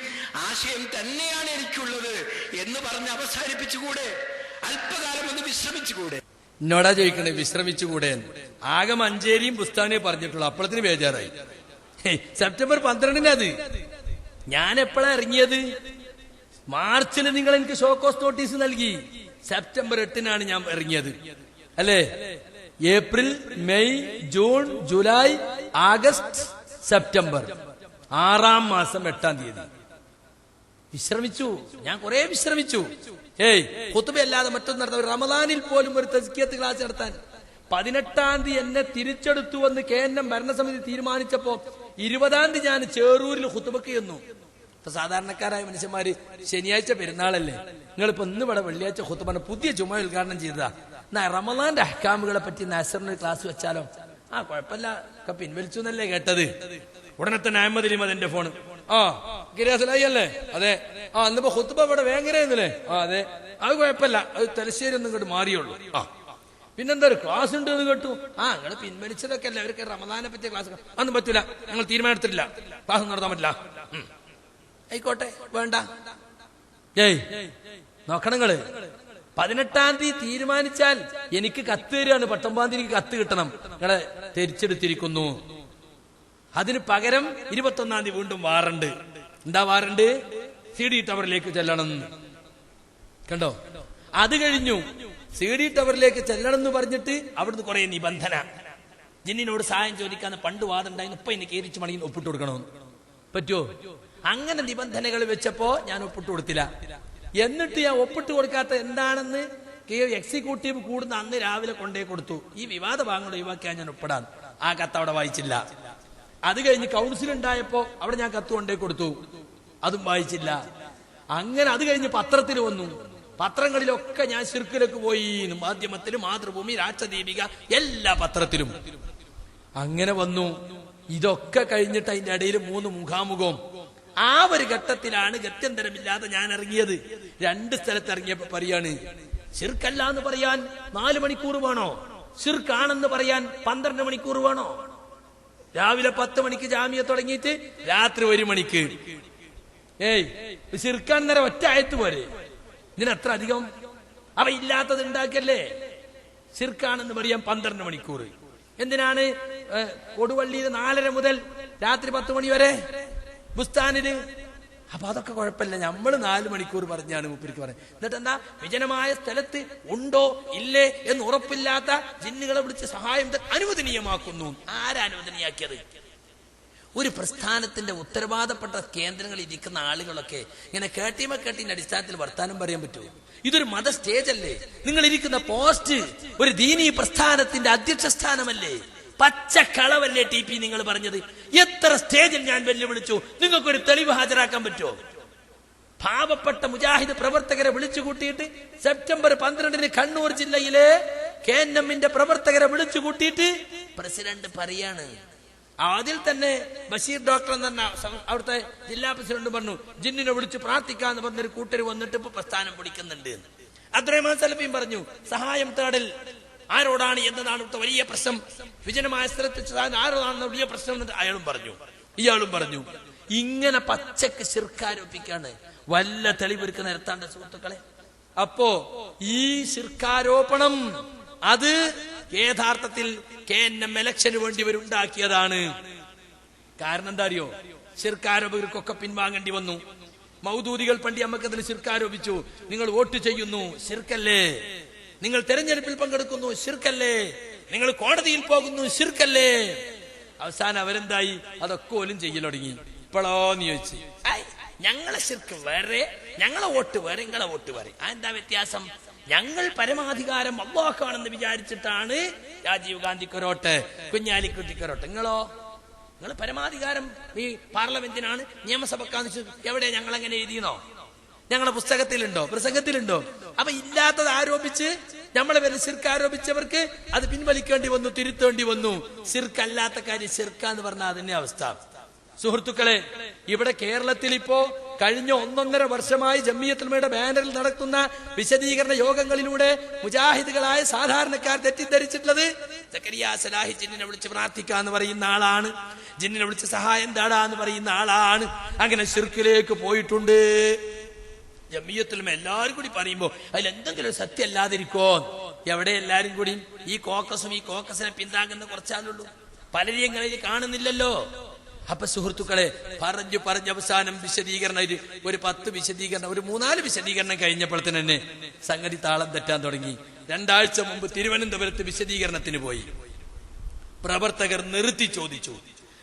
ആശയം തന്നെയാണ് എനിക്കുള്ളത് എന്ന് പറഞ്ഞ് അവസാനിപ്പിച്ചുകൂടെ? അല്പകാലം ഒന്ന് വിശ്രമിച്ചുകൂടെ? എന്നോടാ ചോദിക്കണേ, വിശ്രമിച്ചുകൂടെ? ആകെ മഞ്ചേരിയും പുസ്താനേ പറഞ്ഞിട്ടുള്ളൂ. അപ്പോഴത്തിന് ബേജാറായി. സെപ്റ്റംബർ 12-ന് അത് ഞാൻ എപ്പോഴാ ഇറങ്ങിയത്? മാർച്ചിൽ നിങ്ങൾ എനിക്ക് ഷോക്കോസ് നോട്ടീസ് നൽകി. സെപ്റ്റംബർ 8-നാണ് ഞാൻ ഇറങ്ങിയത്, അല്ലേ? April, May, June, July, August, September, 6-ാം മാസം 8-ാം തീയതി വിശ്രമിച്ചു. ഞാൻ കുറെ വിശ്രമിച്ചു. ഖുതുബ അല്ലാതെ മറ്റൊന്നും നടത്താൻ, റമദാനിൽ പോലും ഒരു തസ്കിയത്ത് ക്ലാസ് നടത്താൻ 18-ാം തീയതി എന്നെ തിരിച്ചെടുത്തു എന്ന് KNM ഭരണസമിതി തീരുമാനിച്ചപ്പോ 20-ാം തീയതി ഞാൻ ചേറൂരിൽ ഖുതുബക്ക് ചെന്നു. ഇപ്പൊ സാധാരണക്കാരായ മനുഷ്യന്മാര് ശനിയാഴ്ച പെരുന്നാളല്ലേ, നിങ്ങളിപ്പോ ഇന്ന് ഇവിടെ വെള്ളിയാഴ്ച ഖുതുബ പുതിയ ജുമ ഉദ്ഘാടനം ചെയ്തതാ, എന്നാ റമദാന്റെ അഹ്കാമുകളെ പറ്റി നസറിന് ക്ലാസ് വെച്ചാലോ? കുഴപ്പമില്ല, ഒക്കെ പിൻവലിച്ചു എന്നല്ലേ കേട്ടത്. ഉടനെ തന്നെ അഹമ്മദ് അലി മദന്റെ ഫോണ്, ഗിരിയാസലായി അല്ലേ? അതെ. ഇന്നിപ്പോ ഖുതുബ ഇവിടെ വേങ്ങരയെന്നല്ലേ? അതെ. അത് കുഴപ്പമില്ല, അത് തലശ്ശേരി ഒന്നും ഇങ്ങോട്ട് മാറിയുള്ളൂ. പിന്നെന്താ ഒരു ക്ലാസ് ഉണ്ട് എന്ന് കേട്ടു. നിങ്ങൾ പിൻവലിച്ചതൊക്കെ അല്ലേ, അവർക്ക് റമദാനെ പറ്റിയ ക്ലാസ് ഒന്നും പറ്റൂല, ഞങ്ങൾ തീരുമാനമെടുത്തിട്ടില്ല, ക്ലാസ് നടത്താൻ പറ്റില്ല. ആയിക്കോട്ടെ, വേണ്ട. നോക്കണങ്ങള് 18-ാം തീയതി തീരുമാനിച്ചാൽ എനിക്ക് കത്ത് തരികയാണ്. 19-ാം തീയതി എനിക്ക് കത്ത് കിട്ടണം, നിങ്ങളെ തിരിച്ചെടുത്തിരിക്കുന്നു. അതിന് പകരം 21-ാം തീയതി വീണ്ടും വാറണ്ട്. എന്താ വാറണ്ട്? CD ടവറിലേക്ക് ചെല്ലണം. കണ്ടോ, അത് കഴിഞ്ഞു. CD ടവറിലേക്ക് ചെല്ലണം എന്ന് പറഞ്ഞിട്ട് അവിടുന്ന് കുറെ നിബന്ധന. ജിന്നിനോട് സഹായം ചോദിക്കാന്ന് പണ്ട് വാദമുണ്ടായിരുന്നു, ഇപ്പൊ എനിക്ക് ഏരിച്ചു മണിയിൽ ഒപ്പിട്ട് കൊടുക്കണമെന്ന്. പറ്റുമോ? അങ്ങനെ നിബന്ധനകൾ വെച്ചപ്പോ ഞാൻ ഒപ്പിട്ട് കൊടുത്തില്ല. എന്നിട്ട് ഞാൻ ഒപ്പിട്ട് കൊടുക്കാത്ത എന്താണെന്ന് എക്സിക്യൂട്ടീവ് കൂടുന്ന അന്ന് രാവിലെ കൊണ്ടേ കൊടുത്തു. ഈ വിവാദ ഭാഗങ്ങൾ ഒഴിവാക്കിയാൽ ഞാൻ ഒപ്പിടാൻ. ആ കത്ത് അവിടെ വായിച്ചില്ല. അത് കഴിഞ്ഞ് കൗൺസിൽ ഉണ്ടായപ്പോ അവിടെ ഞാൻ കത്ത് കൊണ്ടേ കൊടുത്തു, അതും വായിച്ചില്ല. അങ്ങനെ അത് കഴിഞ്ഞ് പത്രത്തിൽ വന്നു. പത്രങ്ങളിലൊക്കെ ഞാൻ ശിർക്കിലേക്ക് പോയി. മാധ്യമത്തിലും, മാതൃഭൂമി, രാഷ്ട്രദീപിക, എല്ലാ പത്രത്തിലും അങ്ങനെ വന്നു. ഇതൊക്കെ കഴിഞ്ഞിട്ട് അതിന്റെ ഇടയിൽ 3 മുഖാമുഖവും. ആ ഒരു ഘട്ടത്തിലാണ് ഗത്യന്തരമില്ലാതെ ഞാൻ ഇറങ്ങിയത്. 2 സ്ഥലത്ത് ഇറങ്ങിയപ്പോ പറയാണ്, ശിർക്കല്ല എന്ന് പറയാൻ 4 മണിക്കൂർ വേണോ? ശിർക്കാണെന്ന് പറയാൻ 12 മണിക്കൂർ വേണോ? രാവിലെ 10 മണിക്ക് ജാമ്യ തുടങ്ങിയിട്ട് രാത്രി 1 മണിക്ക്. ശിർക്കാൻ നേരം ഒറ്റ ആയത്ത് പോരെ, ഇതിനെത്ര അധികം? അവ ഇല്ലാത്തത് ഉണ്ടാക്കല്ലേ. ശിർക്കാണെന്ന് പറയാൻ 12 മണിക്കൂർ. എന്തിനാണ് കൊടുവള്ളിയിൽ 4:30 മുതൽ രാത്രി 10 മണി വരെ ബുസ്താനില്? അപ്പൊ അതൊക്കെ കുഴപ്പമില്ല, നമ്മൾ 4 മണിക്കൂർ പറഞ്ഞാണ് മൂപ്പർക്ക് പറയുന്നത്. എന്നിട്ട് എന്താ, വിജനമായ സ്ഥലത്ത് ഉണ്ടോ ഇല്ലേ എന്ന് ഉറപ്പില്ലാത്ത ജിന്നുകളെ വിളിച്ച് സഹായം അനുവദനീയമാക്കുന്നു. ആരാ അനുവദനീയാക്കിയത്? ഒരു പ്രസ്ഥാനത്തിന്റെ ഉത്തരവാദപ്പെട്ട കേന്ദ്രങ്ങളിൽ ഇരിക്കുന്ന ആളുകളൊക്കെ ഇങ്ങനെ കേട്ടീന്റെ അടിസ്ഥാനത്തിൽ വർത്താനം പറയാൻ പറ്റുമോ? ഇതൊരു മത സ്റ്റേജ് അല്ലേ? നിങ്ങൾ ഇരിക്കുന്ന പോസ്റ്റ് ഒരു ദീനീ പ്രസ്ഥാനത്തിന്റെ അധ്യക്ഷ സ്ഥാനമല്ലേ? പച്ചക്കളവല്ലേ TP നിങ്ങൾ പറഞ്ഞത്? എത്ര സ്റ്റേജിൽ ഞാൻ വെല്ലുവിളിച്ചു, നിങ്ങൾക്കൊരു തെളിവ് ഹാജരാക്കാൻ പറ്റുമോ? പാവപ്പെട്ട മുജാഹിദ് പ്രവർത്തകരെ വിളിച്ചു കൂട്ടിയിട്ട് സെപ്റ്റംബർ 12-ന് കണ്ണൂർ ജില്ലയിലെ KNM-ന്റെ പ്രവർത്തകരെ വിളിച്ചു കൂട്ടിയിട്ട് പ്രസിഡന്റ് പറയാണ്, അതിൽ തന്നെ ബഷീർ ഡോക്ടർ എന്ന് പറഞ്ഞ അവിടുത്തെ ജില്ലാ പ്രസിഡന്റ് പറഞ്ഞു, ജിന്നിനെ വിളിച്ച് പ്രാർത്ഥിക്കാന്ന് പറഞ്ഞൊരു കൂട്ടര് വന്നിട്ട് ഇപ്പൊ പ്രസ്ഥാനം പിടിക്കുന്നുണ്ട്. അബ്ദുറഹ്മാൻ സലഫിയും പറഞ്ഞു, സഹായം തേടൽ ആരോടാണ് എന്നതാണ് ഇവിടുത്തെ വലിയ പ്രശ്നം, വിജനമായ സ്ഥലത്ത് ആരോടാണെന്ന് വലിയ പ്രശ്നം എന്ന് അയാളും പറഞ്ഞു, ഇയാളും പറഞ്ഞു. ഇങ്ങനെ പച്ചക്ക് ശിർക്കാരോപിക്കാണ്. വല്ല തെളിവെടുക്ക നിരത്താണ്ട സുഹൃത്തുക്കളെ. അപ്പോ ഈ ശിർക്കാരോപണം അത് യഥാർത്ഥത്തിൽ KNM ഇലക്ഷന് വേണ്ടി ഇവരുണ്ടാക്കിയതാണ്. കാരണം എന്താ അറിയോ? ശിർക്കാരോപകർക്കൊക്കെ പിൻവാങ്ങേണ്ടി വന്നു. മൗദൂദികൾ പണ്ടി അമ്മക്കതിൽ ശിർക്കാരോപിച്ചു. നിങ്ങൾ വോട്ട് ചെയ്യുന്നു, ശിർക്കല്ലേ? നിങ്ങൾ തെരഞ്ഞെടുപ്പിൽ പങ്കെടുക്കുന്നു, ശിർക്കല്ലേ? നിങ്ങൾ കോടതിയിൽ പോകുന്നു, ശിർക്കല്ലേ? അവസാനം അവരെന്തായി? അതൊക്കെ ഓലും ചെയ്യൽ തുടങ്ങി. ഇപ്പോഴോന്ന് ചോദിച്ചു, ഞങ്ങളെ ശിർക്ക് വേറെ, ഞങ്ങളെ വോട്ട് വേറെ, നിങ്ങളെ വോട്ട് വേറെ. എന്താ വ്യത്യാസം? ഞങ്ങൾ പരമാധികാരം അല്ലാഹുവാണെന്ന് വിചാരിച്ചിട്ടാണ് രാജീവ് ഗാന്ധിക്കൊരോട്ട്, കുഞ്ഞാലിക്കുട്ടിക്കൊരോട്ട്. നിങ്ങൾ പരമാധികാരം ഈ പാർലമെന്റിനാണ്, നിയമസഭക്കാന്ന്. എവിടെ ഞങ്ങൾ അങ്ങനെ എഴുതിയെന്നോ? ഞങ്ങളുടെ പുസ്തകത്തിലുണ്ടോ, പ്രസംഗത്തിലുണ്ടോ? അപ്പൊ ഇല്ലാത്തത് ആരോപിച്ച് നമ്മളെ പേരിൽ ശിർക്ക് ആരോപിച്ചവർക്ക് അത് പിൻവലിക്കേണ്ടി വന്നു, തിരുത്തേണ്ടി വന്നു. ശിർക്കല്ലാത്ത കാര്യം ശിർക്കാന്ന് പറഞ്ഞാൽ അതിന്റെ അവസ്ഥ. സുഹൃത്തുക്കളെ, ഇവിടെ കേരളത്തിൽ ഇപ്പോ കഴിഞ്ഞ 1.5 വർഷമായി ജമിയത്തുൽ ഉലമയുടെ ബാനറിൽ നടത്തുന്ന വിശദീകരണ യോഗങ്ങളിലൂടെ മുജാഹിദുകളായ സാധാരണക്കാർ തെറ്റിദ്ധരിച്ചിട്ടുള്ളത് സക്കരിയ സലാഹി ജിന്നിനെ വിളിച്ച് പ്രാർത്ഥിക്കാന്ന് പറയുന്ന ആളാണ്, ജിന്നിനെ വിളിച്ച് സഹായം തേടാന്ന് പറയുന്ന ആളാണ്. അങ്ങനെ ശിർക്കിലേക്ക് പോയിട്ടുണ്ട്. ജമിയത്തുൽ ഉലമ എല്ലാവരും കൂടി പറയുമ്പോ അതിൽ എന്തെങ്കിലും ഒരു സത്യം അല്ലാതിരിക്കോ? എവിടെ എല്ലാരും കൂടി ഈ കോക്കസും ഈ കോക്കസിനെ പിന്താങ്ങുന്ന കുറച്ചാലുള്ളൂ, പലരെയും കളിൽ കാണുന്നില്ലല്ലോ. അപ്പൊ സുഹൃത്തുക്കളെ, പറഞ്ഞ് അവസാനം വിശദീകരണം ഒരു 10 വിശദീകരണം, ഒരു 3-4 വിശദീകരണം കഴിഞ്ഞപ്പോൾ തന്നെ സംഗതി താളം തെറ്റാൻ തുടങ്ങി. 2 ആഴ്ച മുമ്പ് തിരുവനന്തപുരത്ത് വിശദീകരണത്തിന് പോയി. പ്രവർത്തകർ നിർത്തി ചോദിച്ചു.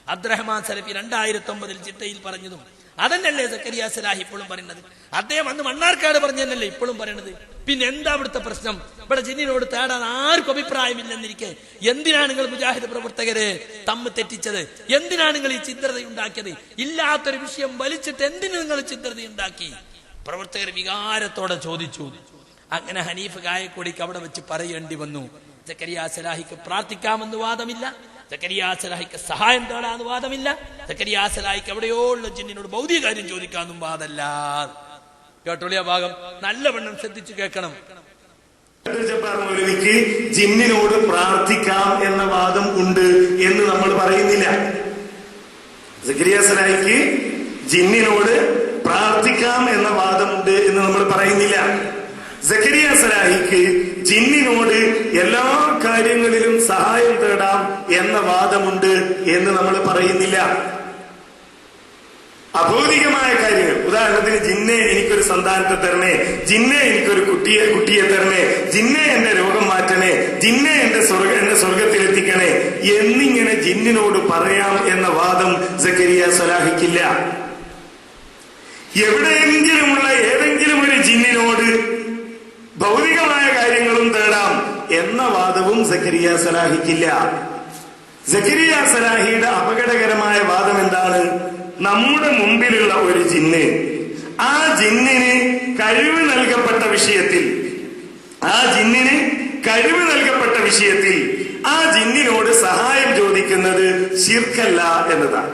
അബ്ദുറഹ്മാൻ സലഫി 2009 ജിദ്ദയിൽ പറഞ്ഞതും അതന്നല്ലേ സക്കരിയ സലാഹി ഇപ്പോഴും പറയുന്നത്? അദ്ദേഹം അന്ന് മണ്ണാർക്കാട് പറഞ്ഞതന്നല്ലേ ഇപ്പോഴും പറയണത്? പിന്നെ എന്താ ഇവിടുത്തെ പ്രശ്നം? ഇവിടെ ജിന്നിനോട് തേടാൻ ആർക്കും അഭിപ്രായമില്ലെന്നിരിക്കെ എന്തിനാണ് നിങ്ങൾ മുജാഹിദ് പ്രവർത്തകരെ തമ്മിൽ തെറ്റിച്ചത്? എന്തിനാണ് നിങ്ങൾ ഈ ചിത്രതയുണ്ടാക്കിയത്? ഇല്ലാത്തൊരു വിഷയം വലിച്ചിട്ട് എന്തിനു നിങ്ങൾ ചിത്രതയുണ്ടാക്കി? പ്രവർത്തകർ വികാരത്തോടെ ചോദിച്ചു. അങ്ങനെ ഹനീഫ് കായക്കൊടിക്ക് അവിടെ വെച്ച് പറയേണ്ടി വന്നു, സക്കരിയ സലാഹിക്ക് പ്രാർത്ഥിക്കാമെന്ന് വാദമില്ല, സക്കരിയ സലാഹിക്ക് സഹായം തേടാന്ന് വാദമില്ല, സക്കരിയ സലാഹിക്ക് എവിടെയോ ഉള്ള ജിന്നിനോട് ഭൗതിക കാര്യം ചോദിക്കാന്നും വാദമല്ല. കേട്ടോളിയ ഭാഗം നല്ലവണ്ണം ശ്രദ്ധിച്ചു കേൾക്കണം. മൗലവിക്ക് ജിന്നിനോട് പ്രാർത്ഥിക്കാം എന്ന വാദം ഉണ്ട് എന്ന് നമ്മൾ പറയുന്നില്ല. സക്കരിയ സലാഹിക്ക് ജിന്നിനോട് പ്രാർത്ഥിക്കാം എന്ന വാദമുണ്ട് എന്ന് നമ്മൾ പറയുന്നില്ല. സക്കരിയ സലാഹിക്ക് ജിന്നിനോട് എല്ലാ കാര്യങ്ങളിലും സഹായം തേടാം എന്ന വാദമുണ്ട് എന്ന് നമ്മൾ പറയുന്നില്ല. അഭൗതികമായ കാര്യങ്ങൾ, ഉദാഹരണത്തിന് ജിന്നെ എനിക്കൊരു സന്താനത്തെ തരണേ, ജിന്നെ എനിക്കൊരു കുട്ടിയെ തരണേ, ജിന്നെ എന്റെ രോഗം മാറ്റണേ, ജിന്നെ എന്നെ സ്വർഗത്തിലെത്തിക്കണേ എന്നിങ്ങനെ ജിന്നിനോട് പറയാം എന്ന വാദം സക്കരിയ സലാഹിക്കില്ല. എവിടെയെങ്കിലുമുള്ള ഏതെങ്കിലും ഒരു ജിന്നിനോട് ഭൗതികമായ കാര്യങ്ങളും തേടാം എന്ന വാദവും സക്കരിയ സലാഹിക്കില്ല. സക്കരിയ സലാഹിയുടെ അപകടകരമായ വാദം എന്താണ്? നമ്മുടെ മുമ്പിലുള്ള ഒരു ജിന്ന്, ആ ജിന്നിന് കഴിവ് നൽകപ്പെട്ട വിഷയത്തിൽ ആ ജിന്നിനോട് സഹായം ചോദിക്കുന്നത് ശിർക്കല്ല എന്നതാണ്.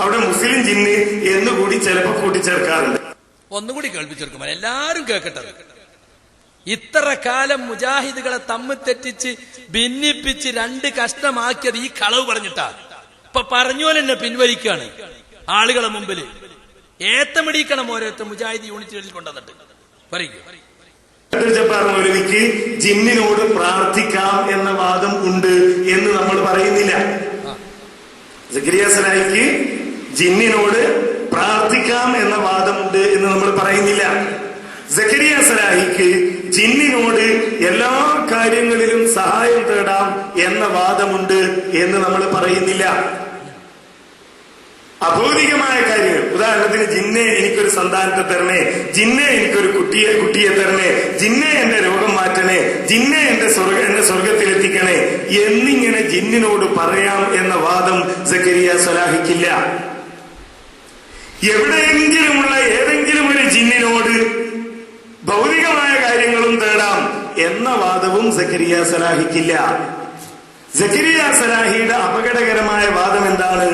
അവിടെ മുസ്ലിം ജിന്ന് എന്നുകൂടി ചിലപ്പോൾ കൂട്ടിച്ചേർക്കാറുണ്ട്. ഒന്നുകൂടി കേൾപ്പിച്ചെടുക്കും, എല്ലാരും കേൾക്കട്ടെ. ഇത്ര കാലം മുജാഹിദുകളെ തമ്മിൽ തെറ്റിച്ച് ഭിന്നിപ്പിച്ച് രണ്ട് കഷ്ണമാക്കിയത് ഈ കളവ് പറഞ്ഞിട്ടാ. ഇപ്പൊ പറഞ്ഞോലെ തന്നെ പിൻവലിക്കാണ് ആളുകളെ മുമ്പിൽ. ഏത്തമിടിക്കണം ഓരോരുത്തർ മുജാഹിദ് യൂണിറ്റുകളിൽ കൊണ്ടുവന്നിട്ട് പറയും. മൗലവിക്ക് ജിന്നിനോട് പ്രാർത്ഥിക്കാം എന്ന വാദം ഉണ്ട് എന്ന് നമ്മൾ പറയുന്നില്ല. സക്കരിയ സലാഹിക്ക് ജിന്നിനോട് പ്രാർത്ഥിക്കാം എന്ന വാദമുണ്ട് എന്ന് നമ്മൾ പറയുന്നില്ല. സക്കരിയ സലാഹിക്ക് ജിന്നിനോട് എല്ലാ കാര്യങ്ങളിലും സഹായം തേടാം എന്ന വാദമുണ്ട് എന്ന് നമ്മൾ പറയുന്നില്ല. അഭൗതികമായ കാര്യങ്ങൾ, ഉദാഹരണത്തിന് ജിന്നെ എനിക്കൊരു സന്താനത്തെ തരണേ, ജിന്നെ എനിക്കൊരു കുട്ടിയെ തരണേ, ജിന്നെ എന്റെ രോഗം മാറ്റണേ, ജിന്നെ എന്നെ സ്വർഗത്തിലെത്തിക്കണേ എന്നിങ്ങനെ ജിന്നിനോട് പറയാം എന്ന വാദം സക്കരിയ സലാഹിക്കില്ല. എവിടെയെങ്കിലുമുള്ള ഏതെങ്കിലും ഒരു ജിന്നിനോട് ഭൗതികമായ കാര്യങ്ങളും തേടാം എന്ന വാദവും സക്കരിയ സലാഹിക്കില്ല. സക്കരിയ സലാഹിയുടെ അപകടകരമായ വാദം എന്താണ്?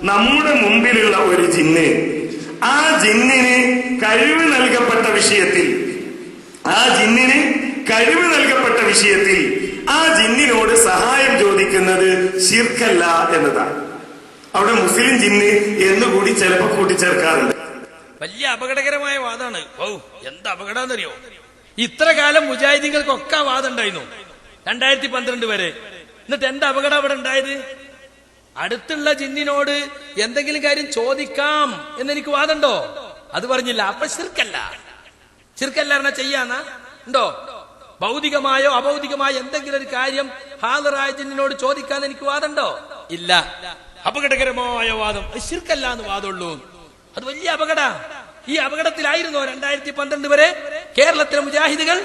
നമ്മുടെ മുമ്പിലുള്ള ഒരു ജിന്ന്, ആ ജിന്നിന് കഴിവ് നൽകപ്പെട്ട വിഷയത്തിൽ ആ ജിന്നിനോട് സഹായം ചോദിക്കുന്നത് ശിർക്കല്ല എന്നതാണ്. അവിടെ മുസ്ലിം ജിന്ന് എന്നുകൂടി ചിലപ്പോൾ കൂട്ടിച്ചേർക്കാറുണ്ട്. വലിയ അപകടകരമായ വാദമാണ്. ഓ, എന്താ അപകടമെന്നറിയോ? ഇത്ര കാലം മുജാഹിദീങ്ങൾക്കൊക്കെ വാദം ഉണ്ടായിരുന്നു 2012 വരെ. എന്നിട്ട് എന്താ അപകടം അവിടെ ഉണ്ടായത്? അടുത്തുള്ള ജിന്നിനോട് എന്തെങ്കിലും കാര്യം ചോദിക്കാം എന്നെനിക്ക് വാദമുണ്ടോ? അത് പറഞ്ഞില്ല. അപ്പൊ ശിർക്കല്ല പറഞ്ഞാ ചെയ്യാന്നാ ഉണ്ടോ? ഭൗതികമായോ അഭൗതികമായോ എന്തെങ്കിലും ഒരു കാര്യം ഹാദറായ ജിന്നിനോട് ചോദിക്കാൻ എനിക്ക് വാദമുണ്ടോ? ഇല്ല. അപകടകരമായ വാദം. ശിർക്കല്ല എന്ന് വാദമുള്ളൂ. അത് വലിയ അപകട. ഈ അപകടത്തിലായിരുന്നു 2012 വരെ കേരളത്തിലെ മുജാഹിദുകൾ.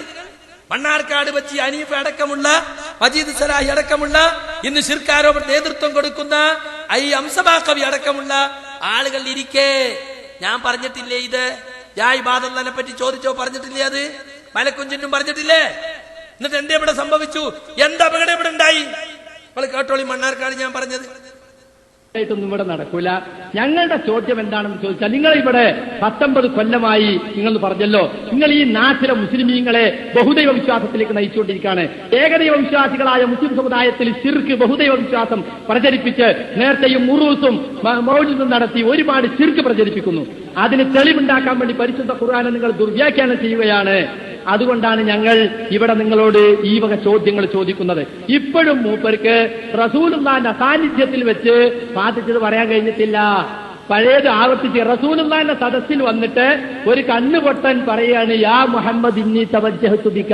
മണ്ണാർക്കാട് വെച്ച് അനീഫ് അടക്കമുള്ള, മജീദ് സലാഹി അടക്കമുള്ള, ഇന്ന് ശിർക്കാരോപണ നേതൃത്വം കൊടുക്കുന്ന ഐ അംസബാക്കവി അടക്കമുള്ള ആളുകൾ ഇരിക്കെ ഞാൻ പറഞ്ഞിട്ടില്ലേ ഇത്? യാ ഇബാദല്ലാഹിനെ പറ്റി ചോദിച്ചോ? പറഞ്ഞിട്ടില്ലേ? അത് മലക്കുഞ്ചിനും പറഞ്ഞിട്ടില്ലേ? എന്നിട്ട് എന്തേ ഇവിടെ സംഭവിച്ചു? എന്ത് അപകടം ഇവിടെ ഉണ്ടായി? നമ്മൾ കേട്ടോളി. മണ്ണാർക്കാട് ഞാൻ പറഞ്ഞത് ൊന്നും ഇവിടെ നടക്കൂല. ഞങ്ങളുടെ ചോദ്യം എന്താണെന്ന് ചോദിച്ചാൽ, നിങ്ങൾ ഇവിടെ 19 കൊല്ലമായി നിങ്ങൾ പറഞ്ഞല്ലോ, നിങ്ങൾ ഈ നാട്ടിലെ മുസ്ലിമീങ്ങളെ ബഹുദൈവ വിശ്വാസത്തിലേക്ക് നയിച്ചുകൊണ്ടിരിക്കുകയാണ്. ഏകദൈവ വിശ്വാസികളായ മുസ്ലിം സമുദായത്തിൽ ശിർക്ക്, ബഹുദൈവ വിശ്വാസം പ്രചരിപ്പിച്ച് നേരത്തെയും മുറൂസും മൗലിദും നടത്തി ഒരുപാട് ശിർക്ക് പ്രചരിപ്പിക്കുന്നു. അതിന് തെളിവുണ്ടാക്കാൻ വേണ്ടി പരിശുദ്ധ ഖുർആനെ നിങ്ങൾ ദുർവ്യാഖ്യാനം ചെയ്യുകയാണ്. അതുകൊണ്ടാണ് ഞങ്ങൾ ഇവിടെ നിങ്ങളോട് ഈ വക ചോദ്യങ്ങൾ ചോദിക്കുന്നത്. ഇപ്പോഴും മൂപ്പർക്ക് റസൂലുള്ളാഹിന്റെ സാന്നിധ്യത്തിൽ വെച്ച് സാധിച്ചത് പറയാൻ കഴിഞ്ഞിട്ടില്ല. പഴയത് ആവർത്തിച്ച് റസൂലുള്ളാഹിന്റെ സദസ്സിൽ വന്നിട്ട് ഒരു കണ്ണുപൊട്ടൻ പറയാണ്, യാ മുഹമ്മദ് ഇന്നി തവജ്ജഹ്തു ബിക.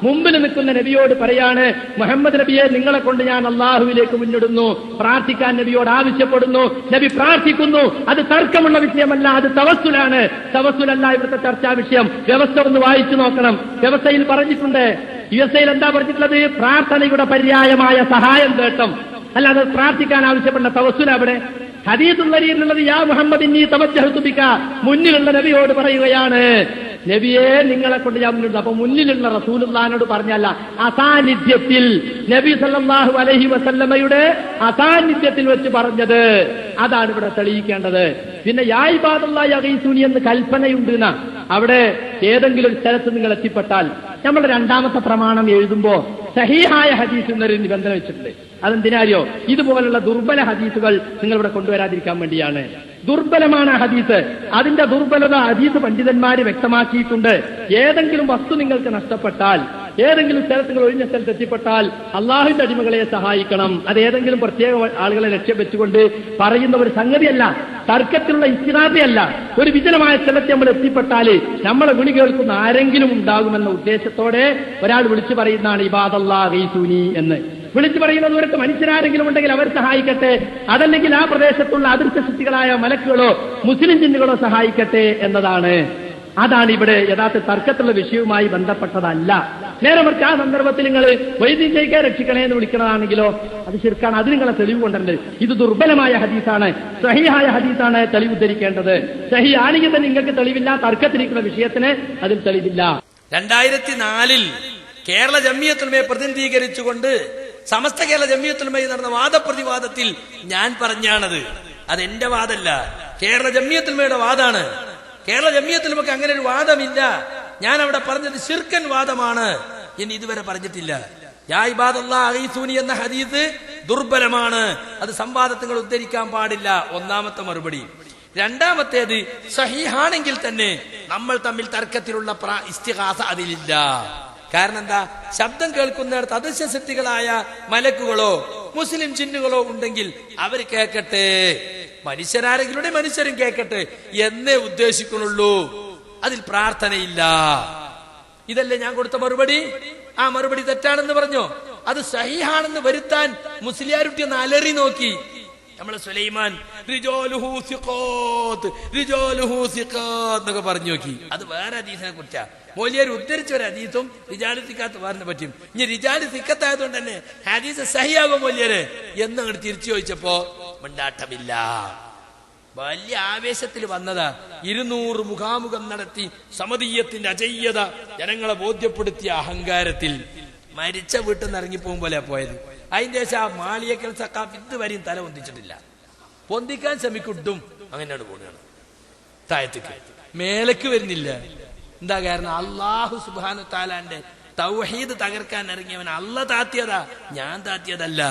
മുമ്പിൽ നിൽക്കുന്ന നബിയോട് പറയാണ്, മുഹമ്മദ് നബിയെ നിങ്ങളെ കൊണ്ട് ഞാൻ അള്ളാഹുവിലേക്ക് മുന്നിടുന്നു, പ്രാർത്ഥിക്കാൻ നബിയോട് ആവശ്യപ്പെടുന്നു. നബി പ്രാർത്ഥിക്കുന്നു. അത് തർക്കമുള്ള വിഷയമല്ല, അത് തവസ്സുലാണ്. തവസ്സുലല്ല ഇവിടുത്തെ ചർച്ചാ വിഷയം. വ്യവസ്ഥ ഒന്ന് വായിച്ചു നോക്കണം. വ്യവസ്ഥയിൽ പറഞ്ഞിട്ടുണ്ട്. വ്യവസ്ഥയിൽ എന്താ പറഞ്ഞിട്ടുള്ളത്? പ്രാർത്ഥനയുടെ പര്യായമായ സഹായം തേട്ടം, അല്ലാതെ പ്രാർത്ഥിക്കാൻ ആവശ്യപ്പെടുന്ന തവസ്സുല. അവിടെ ഹദീസുള്ളതിലുള്ളത് യാ മുഹമ്മദ് ഇന്നി തവജ്ജഹ്തു ബിക. മുന്നിലുള്ള നബിയോട് പറയുകയാണ്, നബിയെ നിങ്ങളെ കൊണ്ട് ഞാൻ മുന്നിടുന്നു. അപ്പൊ മുന്നിലുള്ള റസൂലുള്ളാഹിനോട് പറഞ്ഞല്ല, അസാന്നിധ്യത്തിൽ നബി സല്ലല്ലാഹു അലൈഹി വസല്ലമയുടെ അസാന്നിധ്യത്തിൽ വെച്ച് പറഞ്ഞത്. അതാണ് ഇവിടെ തെളിയിക്കേണ്ടത്. പിന്നെ യാ ഇബാദല്ലാഹി അഗീസൂനി എന്ന് കൽപ്പനയുണ്ട്. അവിടെ ഏതെങ്കിലും ഒരു സ്ഥലത്ത് നിങ്ങൾ എത്തിപ്പെട്ടാൽ നമ്മൾ രണ്ടാമത്തെ പ്രമാണം എഴുതുമ്പോ സഹീഹായ ഹദീസ് എന്നൊരു നിബന്ധന വെച്ചിട്ടുണ്ട്. അതെന്തിനാരിയോ? ഇതുപോലുള്ള ദുർബല ഹദീസുകൾ നിങ്ങൾ ഇവിടെ കൊണ്ടുവരാതിരിക്കാൻ വേണ്ടിയാണ്. ദുർബലമാണ് ഹദീസ്. അതിന്റെ ദുർബലത ഹദീസ് പണ്ഡിതന്മാര് വ്യക്തമാക്കിയിട്ടുണ്ട്. ഏതെങ്കിലും വസ്തു നിങ്ങൾക്ക് നഷ്ടപ്പെട്ടാൽ, ഏതെങ്കിലും സ്ഥലത്ത് നിങ്ങൾ ഒഴിഞ്ഞ സ്ഥലത്ത് എത്തിപ്പെട്ടാൽ അള്ളാഹുവിന്റെ അടിമകളെ സഹായിക്കണം. അത് ഏതെങ്കിലും പ്രത്യേക ആളുകളെ ലക്ഷ്യം വെച്ചുകൊണ്ട് പറയുന്ന ഒരു സംഗതിയല്ല, തർക്കത്തിലുള്ള ഇസ്തിനാദയല്ല. ഒരു വിജനമായ സ്ഥലത്ത് നമ്മൾ എത്തിപ്പെട്ടാല് നമ്മളെ വിളി കേൾക്കുന്ന ആരെങ്കിലും ഉണ്ടാകുമെന്ന ഉദ്ദേശത്തോടെ ഒരാൾ വിളിച്ചു പറയുന്നതാണ് ഇബാദല്ലാഹ് ഗീസൂനി എന്ന്. വിളിച്ചു പറയുന്ന ദൂരത്ത് മനുഷ്യരാരെങ്കിലും ഉണ്ടെങ്കിൽ അവർ സഹായിക്കട്ടെ, അതല്ലെങ്കിൽ ആ പ്രദേശത്തുള്ള അദൃശ്യ ശക്തികളായ മലക്കുകളോ മുസ്ലിം ജിന്നുകളോ സഹായിക്കട്ടെ എന്നതാണ്. അതാണ് ഇവിടെ യഥാർത്ഥ തർക്കത്തിലുള്ള വിഷയവുമായി ബന്ധപ്പെട്ടതല്ല. നേരെ മറിച്ച് ആ സന്ദർഭത്തിൽ നിങ്ങൾ വൈദ്യുതിയെ രക്ഷിക്കണേ എന്ന് വിളിക്കുന്നതാണെങ്കിലോ അത് ശിർക്കാണ്. അത് നിങ്ങളെ തെളിവ് കൊണ്ടുണ്ട്. ഇത് ദുർബലമായ ഹദീസാണ്, സഹീഹായ ഹദീസാണ് തെളിവ് ഉദ്ധരിക്കേണ്ടത്. സഹീ ആണെങ്കിൽ തന്നെ നിങ്ങൾക്ക് തെളിവില്ല, തർക്കത്തിരിക്കുന്ന വിഷയത്തിന് അതിൽ തെളിവില്ല. 2004 കേരള ജംഇയ്യത്തുൽ പ്രതിനിധീകരിച്ചുകൊണ്ട് സമസ്ത കേരള ജംഇയ്യത്തുൽ നടന്ന വാദപ്രതിവാദത്തിൽ ഞാൻ പറഞ്ഞാണത്. അതെന്റെ വാദമല്ല, കേരള ജംഇയ്യത്തുൽ വാദാണ്. കേരള ജംഇയ്യത്തുൽ അങ്ങനെ ഒരു വാദമില്ല. ഞാൻ അവിടെ പറഞ്ഞത് ശിർക്കൻ വാദമാണ് എന്ന് ഇതുവരെ പറഞ്ഞിട്ടില്ല. യാ ഇബാദല്ലാഹ് അഗീസൂനി എന്ന ഹദീസ് ദുർബലമാണ്, അത് സംവാദത്തിൽ ഉദ്ധരിക്കാൻ പാടില്ല. ഒന്നാമത്തെ മറുപടി. രണ്ടാമത്തേത്, സഹീഹാണെങ്കിൽ തന്നെ നമ്മൾ തമ്മിൽ തർക്കത്തിലുള്ള ഇസ്തിഗാസ അതിലില്ല. കാരണം എന്താ? ശബ്ദം കേൾക്കുന്നിടത്ത് അദൃശ്യ ശക്തികളായ മലക്കുകളോ മുസ്ലിം ജിന്നുകളോ ഉണ്ടെങ്കിൽ അവർ കേൾക്കട്ടെ, മനുഷ്യരാരെങ്കിലും മനുഷ്യരും കേൾക്കട്ടെ എന്നേ ഉദ്ദേശിക്കുന്നുള്ളൂ. അതിൽ പ്രാർത്ഥനയില്ല. ഇതല്ലേ ഞാൻ കൊടുത്ത മറുപടി? ആ മറുപടി തെറ്റാണെന്ന് പറഞ്ഞോ? അത് സഹീഹാണെന്ന് വരുത്താൻ മുസ്ലിയാരുട്ടി ഒന്ന് അലറി നോക്കി. നമ്മളെ സുലൈമാൻ എന്നൊക്കെ പറഞ്ഞു നോക്കി. അത് വേറെ ഹദീസിനെ കുറിച്ചാ. മൗലിയാർ ഉദ്ധരിച്ച ഒരു ഹദീസും റിജാലു സിക്കാത്ത് വേറെ പറ്റും. ഇനി റിജാലു സിക്കത്തായതുകൊണ്ട് തന്നെ ഹദീസ് സഹിയാകും മൗലിയാര് എന്നങ്ങോട്ട് തിരിച്ചു ചോദിച്ചപ്പോ മിണ്ടാട്ടമില്ല. വലിയ ആവേശത്തിൽ വന്നതാ. 200 മുഖാമുഖം നടത്തി സമദീയത്തിന്റെ അജയ്യത ജനങ്ങളെ ബോധ്യപ്പെടുത്തിയ അഹങ്കാരത്തിൽ മരിച്ച വീട്ടിൽ നിന്ന് ഇറങ്ങിപ്പോകും പോലെ പോയത്. അതിന്റെ ശേഷം ആ മാളിയക്കൽ സക്കാഫ് ഇതുവരെയും തല പൊന്തിച്ചിട്ടില്ല. പൊന്തിക്കാൻ ശ്രമിക്കിട്ടും അങ്ങനെയാണ് പോകുകയാണ്. താഴത്തേക്ക് മേലേക്ക് വരുന്നില്ല. എന്താ കാരണം? അള്ളാഹു സുബ്ഹാനഹു തആലാന്റെ തൗഹീദ് തകർക്കാൻ ഇറങ്ങിയവൻ അല്ല താത്തിയതാ, ഞാൻ താത്തിയതല്ല.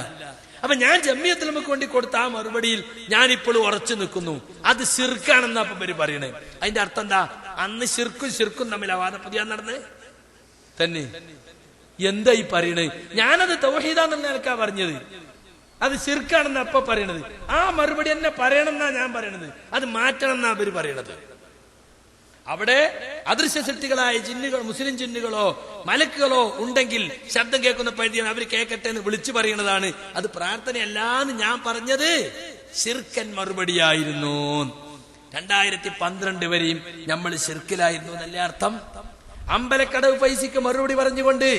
അപ്പൊ ഞാൻ ജംഇയ്യത്തുൽ വേണ്ടി കൊടുത്ത ആ മറുപടിയിൽ ഞാൻ ഇപ്പോഴും ഉറച്ചു നിൽക്കുന്നു. അത് ശിർക്കാണെന്നാ ഇപ്പൊ ഇവര് പറയണേ. അതിന്റെ അർത്ഥം എന്താ? അന്ന് ശിർക്കും തമ്മിൽ വാദപ്രതിവാദം നടന്ന് തന്നെ. എന്താ ഈ പറയണത്? ഞാനത് തൗഹീദാണെന്ന് എനിക്കാ പറഞ്ഞത്, അത് ശിർക്കാണെന്നാ ഇപ്പൊ പറയണത്. ആ മറുപടി എന്നെ പറയണമെന്നാ ഞാൻ പറയണത്, അത് മാറ്റണം എന്നാ അവര് പറയണത്. അവിടെ അദൃശ്യ ശക്തികളായ ജിന്നുകൾ, മുസ്ലിം ജിന്നുകളോ മലക്കുകളോ ഉണ്ടെങ്കിൽ ശബ്ദം കേൾക്കുന്ന പരിധിയാണ്, അവർ കേൾക്കട്ടെ എന്ന് വിളിച്ചു പറയുന്നതാണ്. അത് പ്രാർത്ഥനയല്ലാന്ന് ഞാൻ പറഞ്ഞത് ശിർക്കൻ മറുപടിയായിരുന്നു. 2012 വരെയും നമ്മൾ ശിർക്കിലായിരുന്നു എന്നല്ലേ അർത്ഥം? അമ്പലക്കടവ് പൈസക്ക് മറുപടി പറഞ്ഞുകൊണ്ട്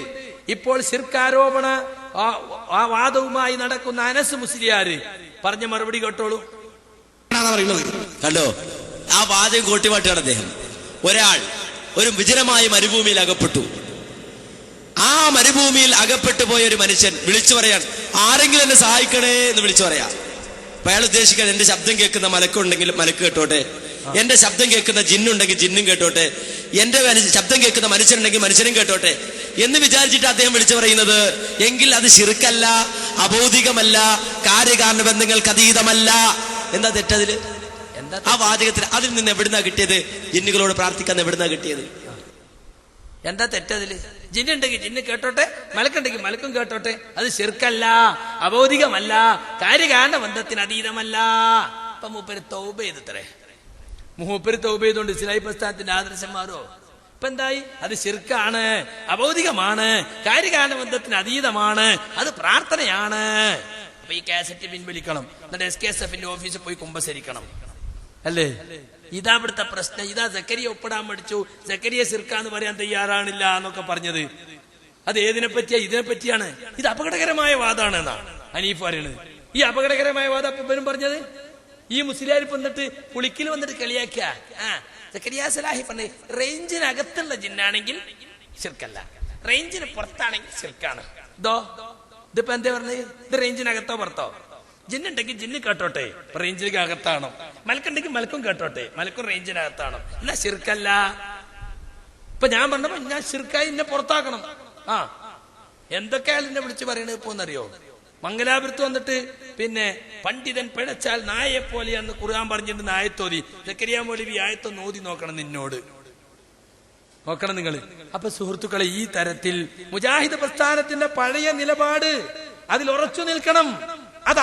ഇപ്പോൾ ശിർക്കാരോപണ ആ വാദവുമായി നടക്കുന്ന അനസ് മുസ്ലിയാര് പറഞ്ഞ മറുപടി കേട്ടോളൂ. കണ്ടോ ആ വാചകം കോട്ടിവാട്ടുകയാണ് അദ്ദേഹം. ഒരാൾ ഒരു വിജനമായ മരുഭൂമിയിൽ അകപ്പെട്ടു. ആ മരുഭൂമിയിൽ അകപ്പെട്ടു പോയ ഒരു മനുഷ്യൻ വിളിച്ചു പറയാൻ, ആരെങ്കിലും എന്നെ സഹായിക്കണേ എന്ന് വിളിച്ചു പറയാ. അപ്പൊ അയാൾ ഉദ്ദേശിക്കാൻ, എന്റെ ശബ്ദം കേൾക്കുന്ന മലക്കുണ്ടെങ്കിൽ മലക്ക് കേട്ടോട്ടെ, എന്റെ ശബ്ദം കേൾക്കുന്ന ജിന്നുണ്ടെങ്കിൽ ജിന്നും കേട്ടോട്ടെ, എന്റെ ശബ്ദം കേൾക്കുന്ന മനുഷ്യനുണ്ടെങ്കിൽ മനുഷ്യനും കേട്ടോട്ടെ എന്ന് വിചാരിച്ചിട്ട് അദ്ദേഹം വിളിച്ചു പറയുന്നത്. എങ്കിൽ അത് ശിർക്കല്ല, അബൗദികമല്ല, കാര്യകാരണ ബന്ധങ്ങൾക്ക് അതീതമല്ല. എന്താ തെറ്റതില്? ആ വാചകത്തിൽ അതിൽ നിന്ന് എവിടുന്നാ കിട്ടിയത്? ജിന്നുകളോട് പ്രാർത്ഥിക്കാൻ എവിടുന്നാ കിട്ടിയത്? എന്താ തെറ്റതില്? ജിന്നുണ്ടെങ്കിൽ ജിന്ന് കേട്ടോട്ടെ, മലക്കുണ്ടെങ്കിൽ മലക്കും കേട്ടോട്ടെ. അത് ശിർക്കല്ല, അബൗദികമല്ല, കാര്യകാരണ ബന്ധത്തിന് അതീതമല്ല. അപ്പൊ മൂപ്പര് തൗബ ചെയ്തത്രേ. മൂപ്പര് തൗബ ചെയ്തുകൊണ്ട് ഇസ്ലാഹി പ്രസ്ഥാനത്തിന്റെ ആദർശം മാറോ? ഇപ്പൊ എന്തായി? അത് ശിർക്കാണ്, അബൗദികമാണ്, കാര്യകാരണ ബന്ധത്തിന് അതീതമാണ്, അത് പ്രാർത്ഥനയാണ്. അപ്പൊ ഈ കാസറ്റ് പിൻവലിക്കണം, എന്നിട്ട് SKSF ഓഫീസിൽ പോയി കുമ്പസരിക്കണം അല്ലേ? ഇതാ ഇവിടുത്തെ പ്രശ്നം. ഇതാ സക്കരിയ ഒപ്പിടാൻ പഠിച്ചു, സക്കരിയ ശിർക്കാന്ന് പറയാൻ തയ്യാറാണില്ല എന്നൊക്കെ പറഞ്ഞത്. അത് ഏതിനെ പറ്റിയാ? ഇതിനെ പറ്റിയാണ്. ഇത് അപകടകരമായ വാദമാണ് എന്നാണ് ഹനീഫ് പറയുന്നത്. ഈ അപകടകരമായ വാദം അപ്പൊ ഇവരും പറഞ്ഞത്. ഈ മുസ്ലിയാർ വന്നിട്ട് പുളിക്കിൽ വന്നിട്ട് കളിയാക്കിയ സക്കരിയ സലാഹി പറഞ്ഞ റേഞ്ചിനകത്തുള്ള ജിന്നാണെങ്കിൽ ശിർക്കല്ല, റേഞ്ചിന് പുറത്താണെങ്കിൽ ശിർക്കാണ്. ഇതിപ്പോ എന്താ പറഞ്ഞത്? ഇത് റേഞ്ചിനകത്തോ പുറത്തോ? ജിന്നുണ്ടെങ്കിൽ ജിന്ന് കേട്ടോട്ടെ, റേഞ്ചിലേക്ക് അകത്താണോ? മലക്കുണ്ടെങ്കിൽ മലക്കും കേട്ടോട്ടെ, മലക്കും റേഞ്ചിനകത്താണോ? എന്നാ ശിർക്കല്ല. ഇപ്പൊ ഞാൻ പറഞ്ഞപ്പോ ഞാൻ ശിർക്കായി എന്നെ പുറത്താക്കണം. ആ എന്തൊക്കെയാണ് എന്നെ വിളിച്ച് പറയണത് ഇപ്പൊ എന്നറിയോ? മംഗലാപുരത്ത് വന്നിട്ട് പിന്നെ പണ്ഡിതൻ പിഴച്ചാൽ നായെ പോലെയാന്ന് ഖുർആൻ പറഞ്ഞിട്ട് നായത്തോതി. സക്കരിയ മൗലവി ആയത്തൊന്ന് ഓതി നോക്കണം നിന്നോട്, നോക്കണം നിങ്ങൾ. അപ്പൊ സുഹൃത്തുക്കളെ, ഈ തരത്തിൽ മുജാഹിദ് പ്രസ്ഥാനത്തിന്റെ പഴയ നിലപാട് അതിൽ ഉറച്ചു നിൽക്കണം. അത്